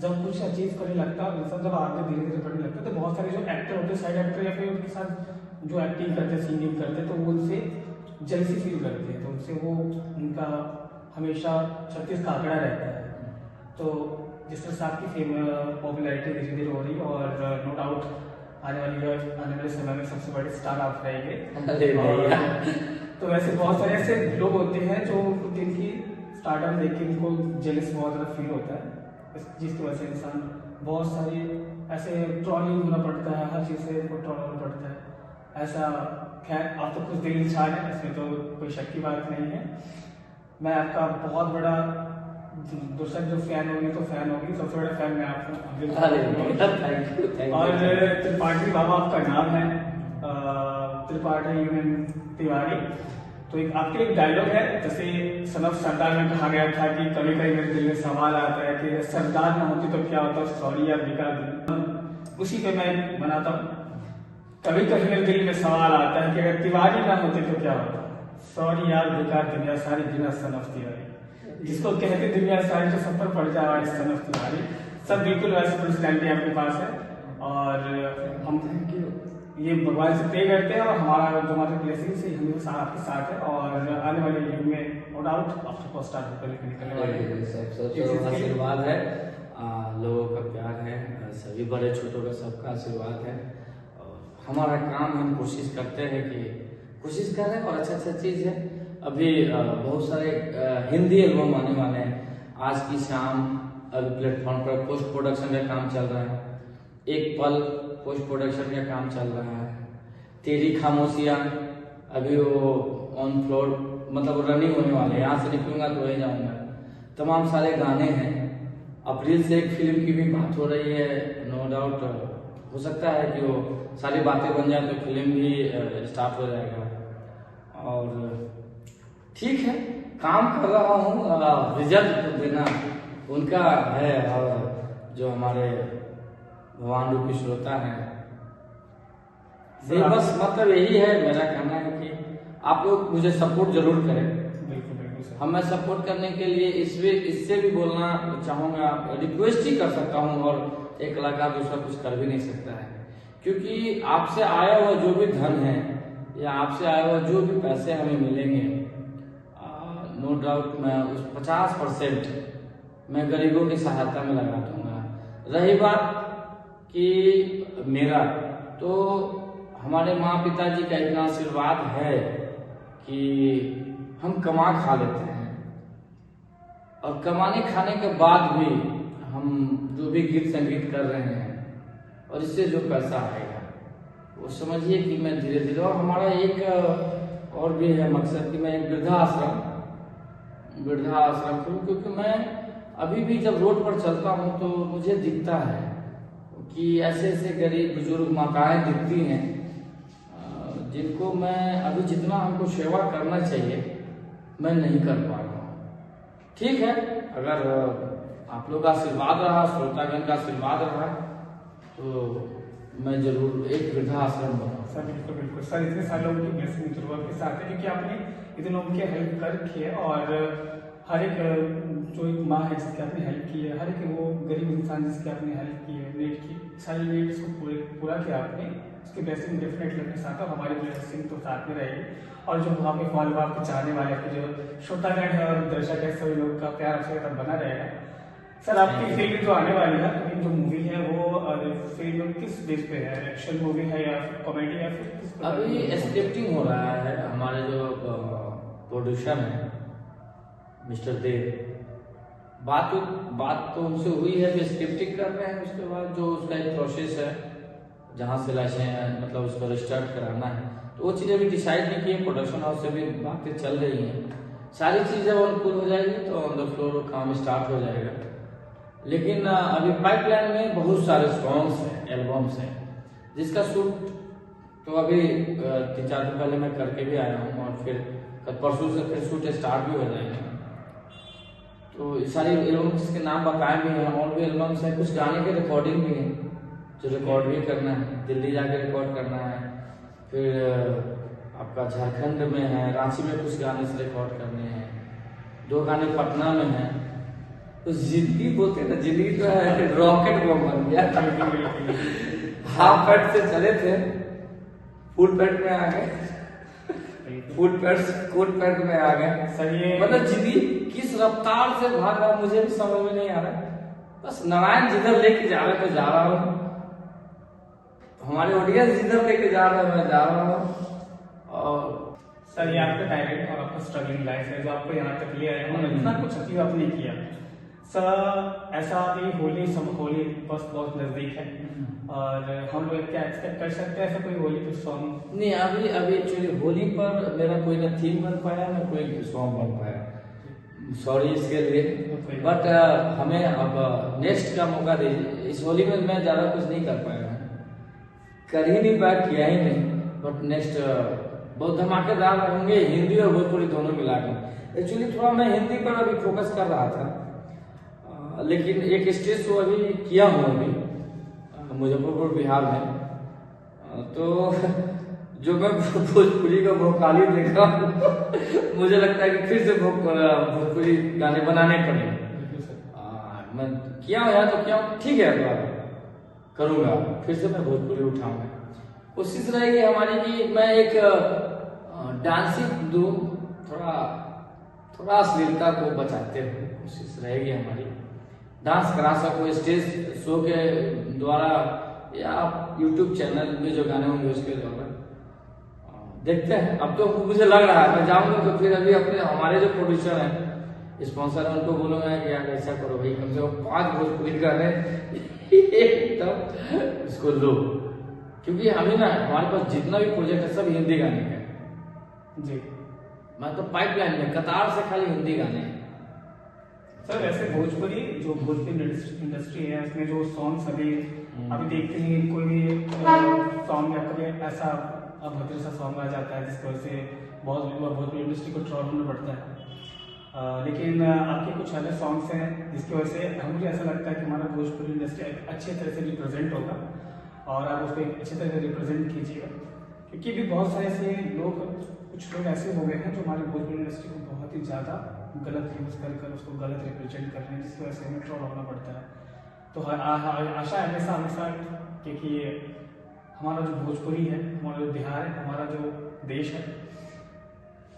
जब कुछ अचीव करने लगता है, इंसान जब आगे धीरे धीरे बढ़ने लगता है, तो बहुत सारे जो एक्टर होते हैं, साइड एक्टर या फिर उनके साथ जो एक्टिंग करते हैं, सिंगिंग करते हैं, तो वो उनसे जेलसी फील करते हैं, तो उनसे वो उनका हमेशा 36 का आंकड़ा रहता है। तो जिस तरह से आपकी पॉपुलैरिटी धीरे धीरे हो रही है, और नो डाउट आने वाले समय में सबसे बड़े स्टार आप रहेंगे। तो वैसे बहुत सारे ऐसे लोग होते हैं जो जिनकी स्टार्टअप देख के उनको जेलस बहुत ज़्यादा फील होता है, जिसकी वजह से इंसान बहुत सारी ऐसे ट्रॉलिंग होना पड़ता है, हर चीज़ से ट्रॉल होना पड़ता है। ऐसा खैर आप तो कुछ दिल इंसान है, इसमें तो कोई शक की बात नहीं है। मैं आपका बहुत बड़ा दर्शक जो फैन होगी तो फैन होगी, सबसे बड़ा फैन मैं आपका। और त्रिपाठी बाबा आपका नाम है, त्रिपाठी तिवारी। तो आपके एक डायलॉग है, जैसे सनफ सरदार में कहा गया था कि कभी कभी मेरे दिल में सवाल आता है कि सरदार ना होती तो क्या होता, सॉरी यार बेकार दिन। उसी पे मैं बनाता हूँ, कभी कभी मेरे दिल में सवाल आता है कि अगर तिवारी ना होते तो क्या होता, सॉरी यार बेकार दुनिया सारी, बिना सनफ तिवारी। जिसको कहते दुनिया सारी तो सब पर पड़ जाए सनफ तिवारी। सब बिल्कुल वैसे पर्सनैलिटी आपके पास है, और हम ये भगवान से प्रे करते हैं, और हमारा जो हमारे ब्लेसिंग्स है हमेशा आपके साथ है, और आने वाले युग में नो डाउट आप सुपरस्टार होकर निकलने वाले आशीर्वाद है, लोगों का प्यार है, सभी बड़े छोटों का सबका आशीर्वाद है। और हमारा काम, हम कोशिश करते हैं कि कोशिश कर रहे हैं, और अच्छा चीज़ है। अभी बहुत सारे हिंदी एल्बम आने वाले हैं। आज की शाम अभी प्लेटफॉर्म पर पोस्ट प्रोडक्शन का काम चल रहा है, एक पल पोस्ट प्रोडक्शन का काम चल रहा है, तेरी खामोशियाँ अभी वो ऑन फ्लोर मतलब रनिंग होने वाले हैं, यहाँ से निकलूंगा तो वहीं जाऊंगा। तमाम सारे गाने हैं। अप्रैल से एक फिल्म की भी बात हो रही है, नो डाउट हो सकता है कि वो सारी बातें बन जाए तो फिल्म भी स्टार्ट हो जाएगा। और ठीक है, काम कर रहा हूँ, रिजल्ट देना उनका है, और जो हमारे भगवान रूपी श्रोता है, बस मतलब यही है मेरा कहना है कि आप लोग मुझे सपोर्ट जरूर करें। बिल्कुल बिल्कुल सर। हम मैं सपोर्ट करने के लिए इससे भी बोलना चाहूँगा, रिक्वेस्ट ही कर सकता हूँ, और एक कलाकार दूसरा कुछ कर भी नहीं सकता है, क्योंकि आपसे आया हुआ जो भी धन है या आपसे आया हुआ जो भी पैसे हमें मिलेंगे, नो डाउट मैं उस 50% मैं गरीबों की सहायता में लगा दूंगा। रही बात कि मेरा, तो हमारे माँ पिताजी का इतना आशीर्वाद है कि हम कमा खा लेते हैं, और कमाने खाने के बाद भी हम जो भी गीत संगीत कर रहे हैं, और इससे जो पैसा आएगा वो समझिए कि मैं धीरे धीरे, और हमारा एक और भी है मकसद कि मैं एक वृद्धाश्रम करूँ, क्योंकि मैं अभी भी जब रोड पर चलता हूँ तो मुझे दिखता है कि ऐसे ऐसे गरीब बुजुर्ग माताएं दिखती हैं जिनको मैं अभी जितना हमको सेवा करना चाहिए मैं नहीं कर पा रहा हूँ। ठीक है, अगर आप लोग का आशीर्वाद रहा, श्रोतागण का आशीर्वाद रहा, तो मैं जरूर एक वृद्धाश्रम बनाऊँ। सर बिल्कुल बिल्कुल सर, इतने सारे लोगों की ब्लेसिंग जरूर आपके साथ है, क्योंकि आपने इतने लोगों की हेल्प कर रखी है। और हर एक जो एक माँ है जिसकी आपने हेल्प की है, हर एक वो गरीब इंसान जिसकी आपने हेल्प की है, नीड की सारी नीड्स को पूरा किया आपने, उसकी ब्लेसिंग डेफिनेटली अपने साथ है और हमारी ब्लेसिंग तो साथ में रहेगी। और जो वहाँ पे फॉलो आपके चाहने वाले, आपके जो श्रोतागण है और दर्शक है, सभी लोगों का प्यार आपसे बना रहेगा। सर आपकी फिल्म जो आने वाली है, जो मूवी है वो फिल्म किस बेस पे है? एक्शन मूवी है या फिर कॉमेडी या फिर किस? अभी स्क्रिप्टिंग हो रहा है, हमारे जो प्रोड्यूसर हैं मिस्टर देव, बात तो उनसे हुई है कि स्क्रिप्टिंग कर रहे हैं। उसके बाद जो उसका एक प्रोसेस है जहाँ से लाइसेंस मतलब उसको रजिस्टर्ड कराना है, तो वो चीज़ें भी डिसाइड नहीं की है। प्रोडक्शन हाउस से भी बातें चल रही हैं, सारी चीज़ें अनुकूल हो जाएगी तो ऑन द फ्लोर काम स्टार्ट हो जाएगा। लेकिन अभी पाइपलाइन में बहुत सारे सॉन्ग्स हैं, एल्बम्स हैं, जिसका शूट तो अभी 3-4 दिन पहले मैं करके भी आया हूँ और फिर परसों से फिर शूट स्टार्ट भी हो जाएगा। तो सारे एल्बम्स के नाम बताए भी हैं, और भी एल्बम्स हैं, कुछ गाने के रिकॉर्डिंग भी हैं जो रिकॉर्ड भी करना है, दिल्ली जाके रिकॉर्ड करना है, फिर आपका झारखंड में है, रांची में कुछ गाने से रिकॉर्ड करने हैं, 2 गाने पटना में हैं। तो जिंदगी बोलते हैं ना, जिंदगी तो है रॉकेट बम बन गया। हाफ पैंट से चले थे, फुल पैंट में आ गए, फुल पैंट से कोट पैंट में आ गए। सर ये मतलब जिंदगी किस रफ्तार से भाग रहा मुझे भी समझ में नहीं आ रहा। बस नारायण जिधर लेके जा रहे मैं जा रहा हूँ, हमारे ऑडियंस जिधर लेके जा रहे हैं मैं जा रहा हूँ। और सर ये आपका टैलेंट और आपका स्ट्रगलिंग लाइफ है जो आपको यहाँ तक ले आया है, इतना कुछ अचीव आपने किया। सर ऐसा अभी होली बस बहुत नजदीक है और हम लोग क्या एक्सपेक्ट कर सकते हैं ऐसा कोई होली पे सॉन्ग? नहीं, अभी एक्चुअली होली पर मेरा कोई ना थीम बन पाया ना कोई सॉन्ग बन पाया, सॉरी इसके लिए। बट हमें अब नेक्स्ट का मौका दीजिए। इस होली में मैं ज़्यादा कुछ नहीं कर पाया, कर ही नहीं पाया, किया ही नहीं। बट नेक्स्ट बहुत धमाकेदार होंगे, हिंदी और भोजपुरी दोनों मिलाकर। एक्चुअली थोड़ा मैं हिंदी पर अभी फोकस कर रहा था, लेकिन एक स्टेज शो अभी किया हूँ अभी मुजफ्फरपुर बिहार में। तो जो मैं भोजपुरी का भोकाली देख रहा हूँ मुझे लगता है कि फिर से भोजपुरी गाने बनाने पड़े। मैं किया हूँ यार, तो क्या ठीक है, करूँगा फिर से मैं भोजपुरी उठाऊंगा। कोशिश रहेगी हमारी कि मैं एक डांसिंग दूँ, थोड़ा अश्लीलता को बचाते हुए कोशिश रहेगी हमारी। डांस करा सको स्टेज शो के द्वारा या यूट्यूब चैनल में जो गाने होंगे उसके द्वारा। देखते हैं, अब तो मुझे लग रहा है मैं जाऊंगा तो फिर अभी अपने हमारे जो प्रोड्यूसर हैं, स्पॉन्सर है, उनको बोलूंगा कि यार ऐसा करो भाई, कम से कम 5 भोजपुरी गाने तब इसको लो, क्योंकि हमें ना हमारे पास जितना भी प्रोजेक्ट है सब हिंदी गाने का जी। मैं तो पाइपलाइन में कतार से खाली हिंदी गाने हैं। सर वैसे भोजपुरी इंडस्ट्री है, इसमें जो सॉन्ग्स अभी देखते हैं कोई भी सॉन्ग या कभी ऐसा अभद्र सा सॉन्ग आ जाता है जिसकी वजह से बहुत भोजपुरी इंडस्ट्री को ट्रॉल होना पड़ता है। लेकिन आपके कुछ ऐसे सॉन्ग्स हैं जिसकी वजह से मुझे ऐसा लगता है कि हमारा भोजपुरी इंडस्ट्री अच्छी तरह से रिप्रेजेंट होगा और आप उसको अच्छी तरह से रिप्रेजेंट कीजिएगा, क्योंकि भी बहुत सारे ऐसे कुछ लोग ऐसे हो गए हैं जो हमारी भोजपुरी इंडस्ट्री को बहुत ही ज़्यादा गलत यूज कर उसको गलत रिप्रेजेंट कर रहे हैं, जिसकी वजह से हमें ट्रोल होना पड़ता है। तो आशा है हमेशा क्योंकि हमारा जो भोजपुरी है, हमारा जो बिहार है, हमारा जो देश है,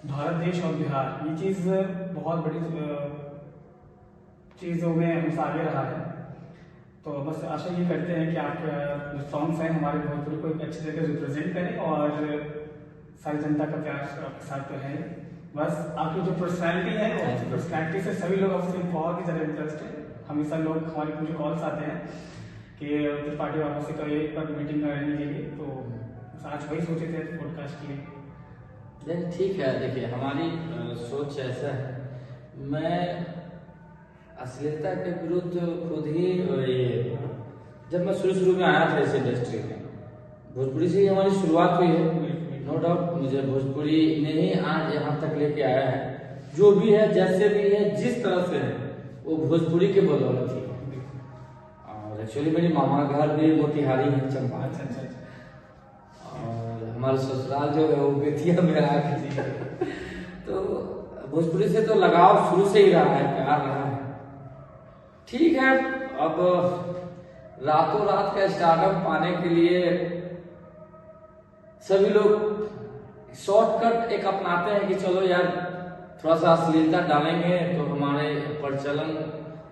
भारत देश और बिहार, ये चीज़ बहुत बड़ी चीज़ों में हमसे आगे रहा है। तो बस आशा ये करते हैं कि आपके जो सॉन्ग्स हैं हमारे भोजपुरी को एक अच्छी तरह रिप्रेजेंट करें और सारी जनता का प्यार आपके साथ तो है। बस आपकी जो पर्सनैलिटी है वो पर्सनैलिटी से सभी लोग आपसे बहुत ही ज़्यादा इंटरेस्ट है। हमेशा लोग हमारे मुझे कॉल्स आते हैं कि त्रिपाठी बाबा से कभी एक बार मीटिंग करने के लिए, तो आज वही सोचे थे पॉडकास्ट के लिए। नहीं ठीक है, देखिए हमारी सोच ऐसा है, मैं अश्लीलता के विरुद्ध खुद ही ये जब मैं शुरू में आया था इस इंडस्ट्री में, भोजपुरी से ही हमारी शुरुआत हुई है, नो डाउट। मुझे भोजपुरी ने ही आज यहाँ तक लेके आया है, जो भी है जैसे भी है जिस तरह से है वो भोजपुरी के बदौलत ही है। और एक्चुअली मेरी मामा घर भी मोतिहारी है, चंपा। और हमारा ससुराल जो है वो बेतिया में आ गई। तो भोजपुरी से तो लगाव शुरू से ही रहा है, प्यार रहा है। ठीक है, अब रातों रात का स्टारडम पाने के लिए सभी लोग शॉर्टकट एक अपनाते हैं कि चलो यार थोड़ा सा अश्लीलता डालेंगे तो हमारे प्रचलन,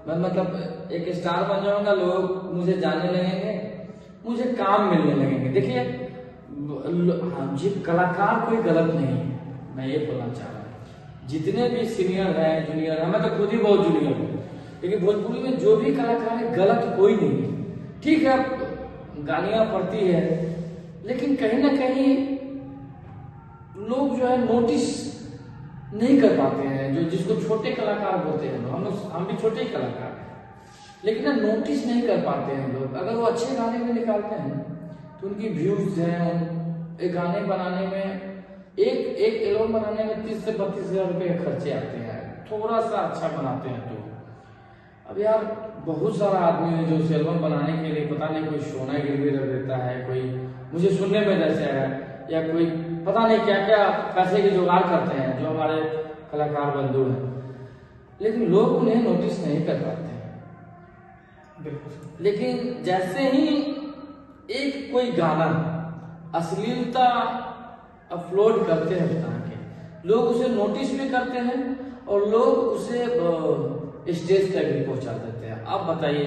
मैं मतलब एक स्टार बन जाऊंगा, लोग मुझे जानने लगेंगे, मुझे काम मिलने लगेंगे। देखिए जी, कलाकार कोई गलत नहीं है, मैं ये बोलना चाह रहा हूँ। जितने भी सीनियर हैं, जूनियर हैं, मैं तो खुद ही बहुत जूनियर हूँ, लेकिन भोजपुरी में जो भी कलाकार है गलत कोई नहीं है। ठीक है, गालियां पड़ती है, लेकिन कहीं ना कहीं लोग जो है नोटिस नहीं कर पाते हैं, जो जिसको छोटे कलाकार बोलते हैं। हम भी छोटे ही कलाकार हैं, लेकिन ना नोटिस नहीं कर पाते हैं लोग। अगर वो अच्छे गाने में निकालते हैं तो उनकी व्यूज हैं, एक गाने बनाने में एक एल्बम बनाने में 30 से 32 हजार रुपये खर्चे आते हैं, थोड़ा सा अच्छा बनाते हैं तो। अब यार बहुत सारा आदमी है जो उस एल्बम बनाने के लिए पता नहीं कोई सोना गिरवी रख देता है, कोई मुझे सुनने में जैसे है, या कोई पता नहीं क्या क्या पैसे की जुगाड़ करते हैं जो हमारे कलाकार बंधु हैं, लेकिन लोग उन्हें नोटिस नहीं कर पाते हैं। लेकिन जैसे ही एक कोई गाना अश्लीलता अपलोड करते हैं बता के, लोग उसे नोटिस भी करते हैं और लोग उसे स्टेज तक भी पहुंचा देते हैं। आप बताइए,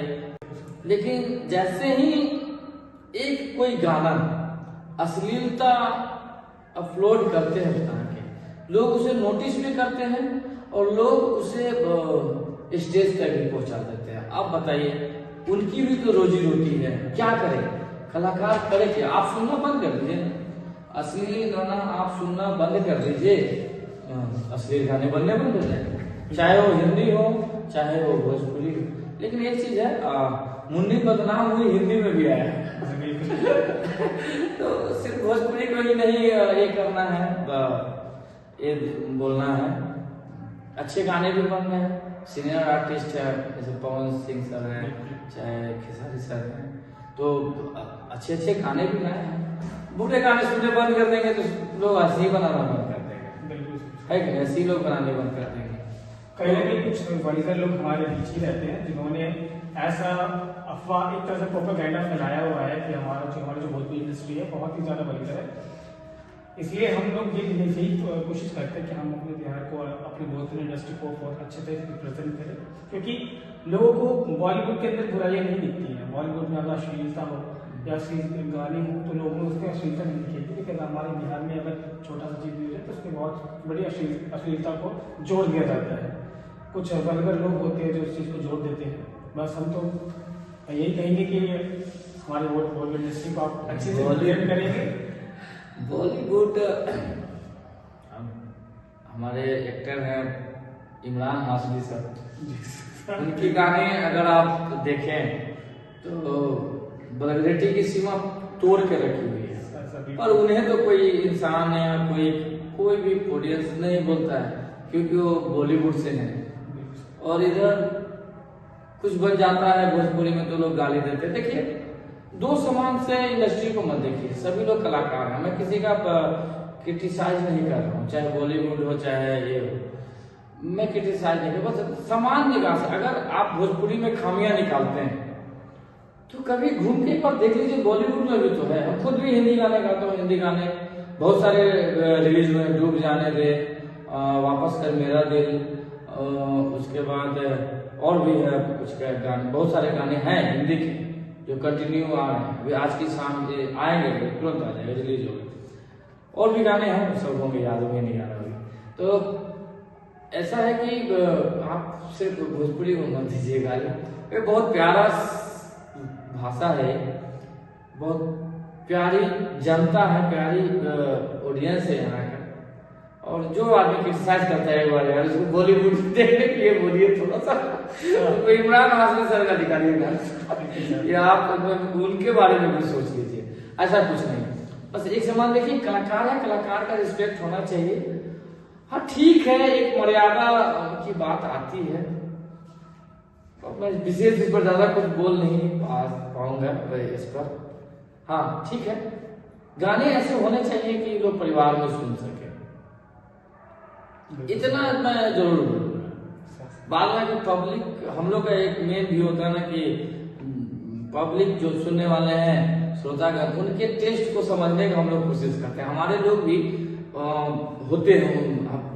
लेकिन जैसे ही एक कोई गाना अश्लीलता अपलोड करते हैं बता के, लोग उसे नोटिस भी करते हैं और लोग उसे स्टेज तक भी पहुंचा देते हैं। आप बताइए, उनकी भी तो रोजी रोटी है, क्या करें कलाकार, करे क्या? आप सुनना बंद कर दीजिए, अश्लील गाना आप सुनना बंद कर दीजिए, अश्लील गाने बनने बंद हो जाए, चाहे वो हिंदी हो चाहे वो भोजपुरी हो। लेकिन एक चीज है, मुन्नी बदनाम हुई हिंदी में भी आया तो सिर्फ भोजपुरी को ही नहीं ये करना है, ये बोलना है, अच्छे गाने भी बन रहे हैं। सीनियर आर्टिस्ट है जैसे पवन सिंह सर हैं, चाहे खेसारी सर हैं, तो अच्छे अच्छे गाने भी गाए हैं। बुरे गाने सुनने बंद कर देंगे तो लोग हंसी बनाना बंद कर देंगे, है कि हंसी लोग बनाने बंद कर देंगे। कहीं ना कहीं कुछ वल्गर लोग हमारे बीच ही रहते हैं जिन्होंने ऐसा अफवाह एक तरह से प्रोपेगेंडा फैलाया हुआ है कि हमारी जो भोजपुरी इंडस्ट्री है बहुत ही ज़्यादा वल्गर है। इसलिए हम लोग ये यही कोशिश करते हैं कि हम अपने बिहार को, अपनी भोजपुरी इंडस्ट्री को बहुत अच्छे से रिप्रेजेंट करें, क्योंकि लोगों को बॉलीवुड के अंदर बुराइयाँ नहीं दिखती हैं। बॉलीवुड में अगर अश्लीलता हो या अश्लील गाने हो तो लोगों में उसकी अश्लीलता नहीं दिखेगी, लेकिन हमारे बिहार में अगर छोटा सा चीज़ भी हो जाए तो उसमें बहुत बड़ी अश्लीलता को जोड़ दिया जाता है। कुछ वल्गर लोग होते हैं जो उस चीज़ को जोड़ देते हैं। बस हम तो यही कहेंगे कि हमारे बॉलीवुड इंडस्ट्री को आप अच्छे से रिप्रेजेंट करेंगे। बॉलीवुड, हमारे एक्टर हैं इमरान हाशमी सर, उनके गाने अगर आप देखें तो वल्गैरिटी की सीमा तोड़ के रखी हुई है, पर उन्हें तो कोई इंसान या कोई भी ऑडियंस नहीं बोलता है, क्योंकि वो बॉलीवुड से है। और इधर कुछ बन जाता है भोजपुरी में तो लोग गाली देते हैं। देखिए, दो समान से इंडस्ट्री को मत देखिए, सभी लोग कलाकार हैं, मैं किसी का क्रिटिसाइज नहीं कर रहा हूँ, चाहे बॉलीवुड हो चाहे ये हो, मैं क्रिटिसाइज नहीं कर, बस समान निगाह से। अगर आप भोजपुरी में खामियां निकालते हैं तो कभी घूम के एक बार देख लीजिए, बॉलीवुड में भी तो है। हम खुद भी हिंदी गाने गाते हो, हिंदी गाने बहुत सारे रिलीज हुए, डूब जाने दे, वापस कर मेरा दिल, उसके बाद और भी है कुछ गाने, बहुत सारे गाने हैं हिंदी के जो कंटिन्यू आ रहे हैं। अभी आज की शाम आएंगे, तुरंत आ जाएंगे, रिलीज हो गए। और भी गाने हैं, सब होंगे, याद होंगे नहीं याद होंगे। तो ऐसा है कि आप सिर्फ भोजपुरी को मत दीजिएगा, ये बहुत प्यारा भाषा है, बहुत प्यारी जनता है, प्यारी ऑडियंस है यहाँ का। और जो आदमी क्रिटिसाइज करता है एक बार यार उसको बॉलीवुड देखने के लिए बोलिए थोड़ा सा तो इमरान हाशमी सर का दिखाइएगा या आप उनके बारे में भी सोच लीजिए। ऐसा कुछ नहीं, बस एक समान देखिए, कलाकार है, कलाकार का रिस्पेक्ट होना चाहिए। हाँ ठीक है, एक मर्यादा की बात आती है, तो मैं विशेष इस पर ज्यादा कुछ बोल नहीं पाऊंगा इस पर। हाँ ठीक है, गाने ऐसे होने चाहिए कि लोग परिवार में सुन सके, इतना मैं जरूर बोलूंगा। बाद में पब्लिक, हम लोग का एक मेन भी होता है ना कि पब्लिक जो सुनने वाले हैं श्रोतागण, उनके टेस्ट को समझने का हम लोग कोशिश करते हैं। हमारे लोग भी होते हैं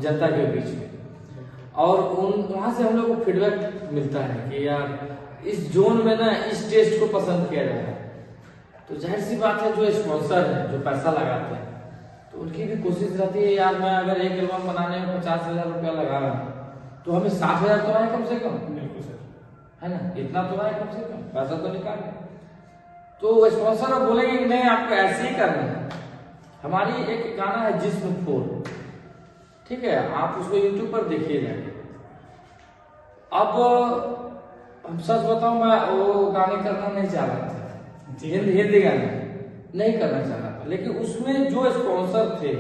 जनता के बीच में, और वहां से हम लोग को फीडबैक मिलता है कि यार इस जोन में ना इस टेस्ट को पसंद किया जाता है। तो जाहिर सी बात है, जो स्पॉन्सर है, जो पैसा लगाते हैं, तो उनकी भी कोशिश रहती है यार मैं अगर एक एल्बम बनाने में 50,000 रुपया लगा रहा हूँ तो हमें 60,000 तो आए कम से कम, बिल्कुल सर, है ना, इतना तो आए कम से कम, पैसा तो निकाले। तो स्पॉन्सर अब बोलेंगे कि नहीं आपको ऐसे ही करना है। हमारी एक गाना है जिस्म फोर, ठीक है, आप उसको यूट्यूब पर देखिए जाके। अब हम सच बताऊं, मैं वो गाने करना नहीं चाह रहा था, हिंदी गाने नहीं करना चाह रहा था, लेकिन उसमें जो स्पॉन्सर थे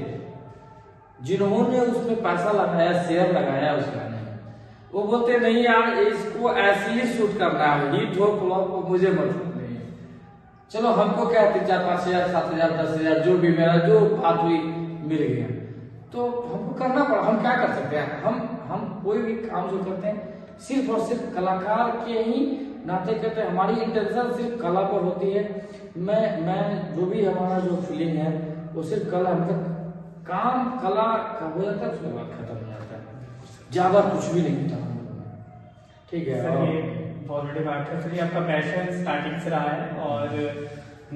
जिन्होंने उसमें पैसा लगाया, शेयर लगाया उस गाने में, वो बोलते नहीं यार इसको ऐसे ही शूट करना है, हिट हो फ्लॉप हो मुझे मतलब नहीं है। चलो हमको क्या 3-4-5 हज़ार 7 हज़ार 10 हज़ार जो भी मेरा जो बात हुई मिल गया, तो हमको करना पड़ा। हम क्या कर सकते हैं, हम कोई भी काम जो करते हैं सिर्फ और सिर्फ कलाकार के ही नाते करते हैं। हमारी इंटेंशन सिर्फ कला पर होती है। मैं जो भी हमारा जो फीलिंग है वो सिर्फ कला, मतलब काम कला का हो जाता है, उसके बाद खत्म हो जाता है, ज्यादा कुछ भी नहीं होता। ठीक है सर, ये पॉजिटिव बात है। सर, आपका पैशन स्टार्टिंग से रहा है और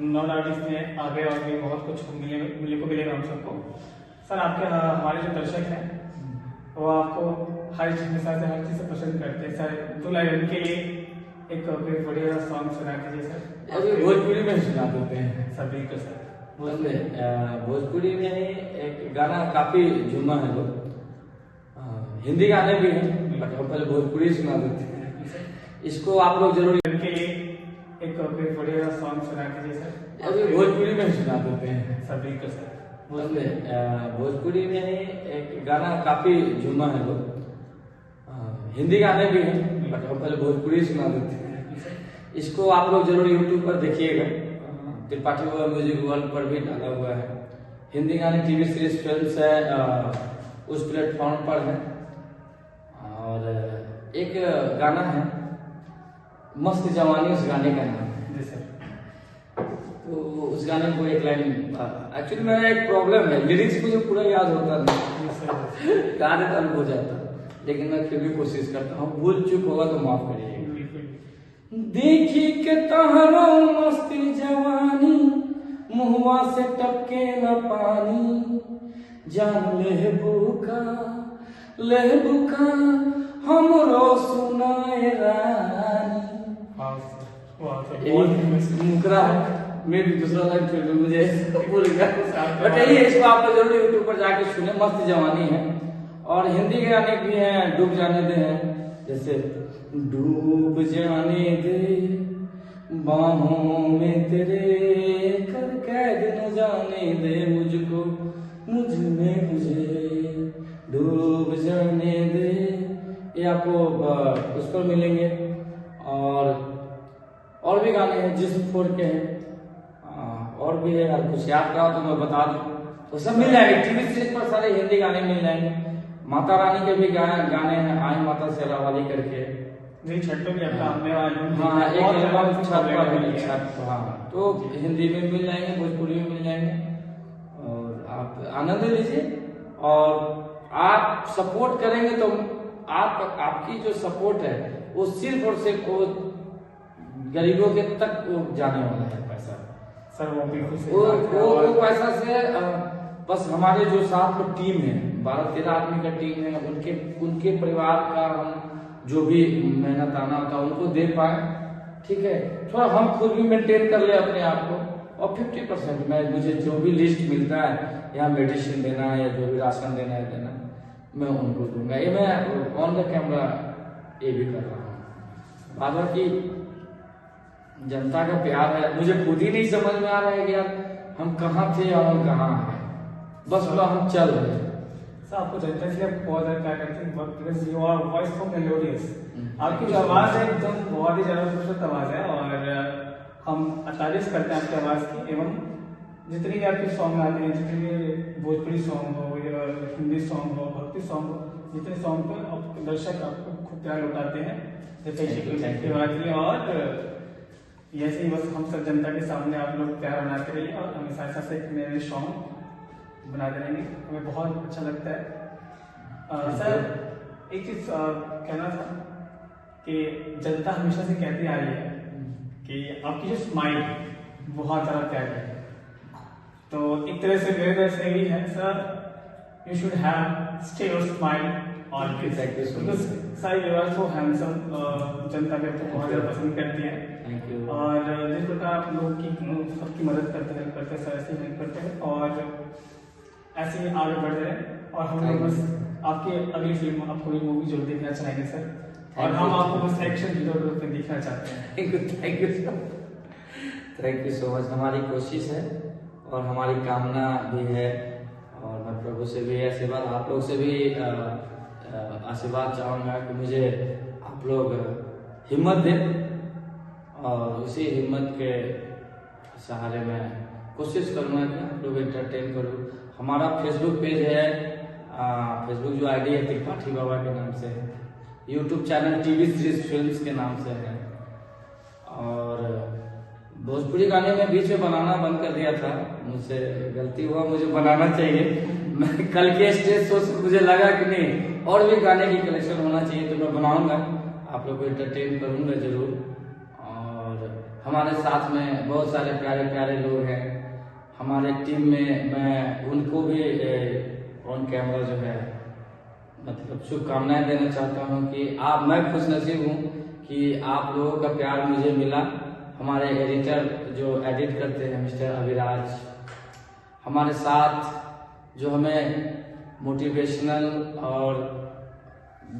नॉन आर्टिस्ट में आगे और भी बहुत कुछ मिलेगा हम सबको। सर, आपके हमारे जो दर्शक हैं वो आपको हर चीज में से हर चीज से पसंद करते हैं। सर, तो उनके लिए एक बढ़िया सॉन्ग सुना दीजिए सर। अभी भोजपुरी में सुना देते हैं सर, बिल्कुल सर। भोजपुरी में एक गाना काफी झूमा है लोग, हिंदी गाने भी हैं, बट हम पहले भोजपुरी सुना देते हैं, इसको आप लोग जरूर। उनके लिए एक बढ़िया सॉन्ग सुना दीजिए सर। अभी भोजपुरी में सुना देते हैं सर, बिल्कुल सर। भोजपुरी में एक गाना काफी झूमा है लोग, हिंदी गाने भी हैं, बट हम पहले भोजपुरी सुना देते हैं, इसको आप लोग जरूर यूट्यूब पर देखिएगा। त्रिपाठी बाबा म्यूजिक वर्ल्ड पर भी डाला हुआ है। हिंदी गाने टीवी सीरीज फिल्म्स है, उस प्लेटफॉर्म पर है। और एक गाना है मस्त जवानी, उस गाने का नाम है। जी सर। तो उस गाने को एक लाइन, एक्चुअली मेरा एक प्रॉब्लम है, लिरिक्स मुझे पूरा याद होता नहीं, गा देता हो जाता, लेकिन मैं फिर भी कोशिश करता हूँ। भूल चूक होगा तो माफ करिए। देखी के तहरो मस्ती जवानी, मुहवा से टपके न पानी, जान ले बुका हमरो सुनाए रानी। मुकरा मैं भी दूसरा लाइन फिर भी मुझे भूल गया, बट यही है, इसको आप जरूर यूट्यूब पर जाके सुने, मस्त जवानी है। और हिंदी गाने भी हैं, डूब जाने दे हैं, जैसे डूब जाने दे बाहों में तेरे, कर कैद न जाने दे मुझको मुझ में मुझे, डूब जाने दे, ये आपको उस पर मिलेंगे। और भी गाने हैं जिस्म फोर के हैं, और भी है, अगर कुछ याद करा तो मैं बता दूं, तो सब मिल जाएंगे टीवी सीरीज पर, सारे हिंदी गाने मिल जाएंगे। माता रानी के भी गाने हैं, आई माता शेरा वाली करके, छठ भी आपका आने वाला है। हाँ, एक एल्बम छठ पर, हाँ, तो हिंदी में मिल जाएंगे, भोजपुरी में मिल जाएंगे, और आप आनंद लीजिए। और आप सपोर्ट करेंगे तो आपकी जो सपोर्ट है वो सिर्फ और सिर्फ वो गरीबों के तक वो जाने वाला है पैसा। सर, वो पैसा से बस हमारे जो साथ में टीम है, 12-13 आदमी का टीम है, उनके परिवार का हम जो भी मेहनत आना होता है उनको दे पाए, ठीक है। थोड़ा हम खुद भी मेंटेन कर ले अपने आप को, और 50% में मुझे जो भी लिस्ट मिलता है या मेडिसिन देना या जो भी राशन देना है देना, मैं उनको दूंगा। ये मैं ऑन द कैमरा ये भी कर रहा हूँ। बाद बाकी जनता का प्यार है, मुझे खुद ही नहीं समझ में आ रहा है कि यार हम कहाँ थे और हम कहाँ हैं, बस हम चल रहे हैं। सर आपको जनता से बहुत ज़्यादा प्यार करते हैं, because you are voice so melodious. आपकी जो आवाज़ है एकदम बहुत ही ज़्यादा खूबसूरत आवाज़ है, और हम तारीफ करते हैं आपकी आवाज़ की। एवं जितने भी आपके सॉन्ग आते हैं, जितने भी भोजपुरी सॉन्ग हो या हिंदी सॉन्ग हो, भक्ति सॉन्ग हो, जितने सॉन्ग पर दर्शक आपको खूब प्यार लौटाते हैं, जैसे की बात की। और ऐसे ही बस हम सब जनता के सामने आप लोग प्यार बनाते रहिए और हमेशा ऐसा से नए नए सॉन्ग बनाते रहेंगे, हमें बहुत अच्छा लगता है। सर एक चीज़ कहना था कि जनता हमेशा से कहती आ रही है कि आपकी जो स्माइल बहुत ज़्यादा प्यारी है, तो एक तरह से मेरे तरफ से भी है sir, you should have stay your smile always, because sir you are so handsome. जनता भी आपको बहुत ज़्यादा पसंद करती है, और जिस प्रकार आप लोग की सबकी मदद करते हैं, करते सर ऐसे हेल्प करते हैं, और ऐसे ही आगे बढ़ रहे हैं। और हम लोग बस आपकी अगली फिल्म, आपको ये मूवी जरूर देखना चाहेंगे सर, और हम आपको बस एक्शन हीरो के रूप में देखना चाहते हैं। Thank you so much. हमारी कोशिश है और हमारी कामना भी है, और मैं प्रभु से भी आशीर्वाद, आप लोग से भी आशीर्वाद चाहूँगा कि मुझे आप लोग हिम्मत दें, और उसी हिम्मत के सहारे मैं कोशिश करूँगा कि आप लोग एंटरटेन करूँ। हमारा फेसबुक पेज है, फेसबुक जो आईडी है त्रिपाठी बाबा के नाम से है, YouTube channel TV series films के नाम से है, और भोजपुरी गाने में बीच में बनाना बंद कर दिया था, मुझसे गलती हुआ, मुझे बनाना चाहिए। मैं कल के स्टेज शो से मुझे लगा कि नहीं और भी गाने की कलेक्शन होना चाहिए, तो मैं बनाऊंगा, आप लोग को एंटरटेन करूंगा जरूर। और हमारे साथ में बहुत सारे प्यारे प्यारे लोग हैं हमारे टीम में, मैं उनको भी ऑन कैमरा जो है मतलब शुभकामनाएं देना चाहता हूं कि मैं खुश नसीब हूं कि आप लोगों का प्यार मुझे मिला। हमारे एडिटर जो एडिट करते हैं मिस्टर अभिराज, हमारे साथ जो हमें मोटिवेशनल और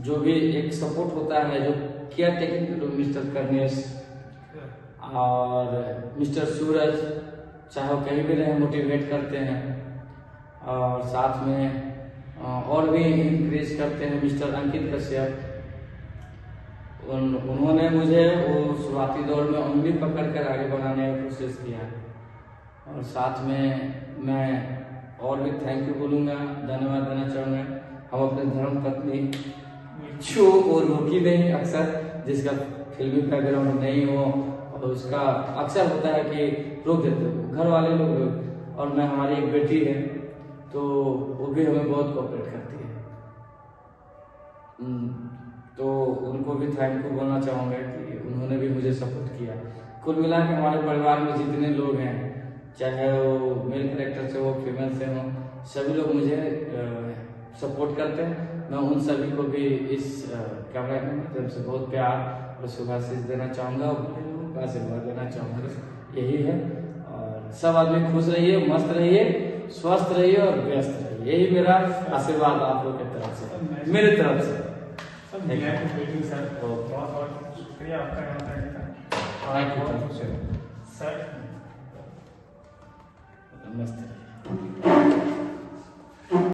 जो भी एक सपोर्ट होता है, जो केयर टेकिंग मिस्टर कर्नेश और मिस्टर सूरज, चाहे वो कहीं भी रहे मोटिवेट करते हैं, और साथ में और भी इंक्रीज करते हैं मिस्टर अंकित कश्यप। उन्होंने मुझे वो शुरुआती दौर में उंगली पकड़ कर आगे बढ़ाने की कोशिश किया, और साथ में मैं और भी थैंक यू बोलूँगा, धन्यवाद देना चाहूँगा। हम अपने धर्म पत्नी जो वो रोकी नहीं अक्सर, जिसका फिल्मी बैकग्राउंड नहीं हो, और उसका अक्सर होता है कि रोक देते हो घर वाले लोग, और मैं हमारी एक बेटी है तो वो भी हमें बहुत कोऑपरेट करती है, तो उनको भी थैंक यू बोलना चाहूँगा कि उन्होंने भी मुझे सपोर्ट किया। कुल मिला के हमारे परिवार में जितने लोग हैं, चाहे वो मेल कैरेक्टर से हो फीमेल से हो, सभी लोग मुझे सपोर्ट करते हैं। मैं उन सभी को भी इस कैमरा के माध्यम से बहुत प्यार और शुभाशीष देना चाहूँगा, और आशीर्वाद देना चाहूँगा। यही है, और सब आदमी खुश रहिए, मस्त रहिए, स्वस्थ रहिए और व्यस्त रहिए, यही मेरा आशीर्वाद आप लोग की तरफ से, मेरी तरफ से। सर बहुत बहुत शुक्रिया आपका, सर नमस्ते।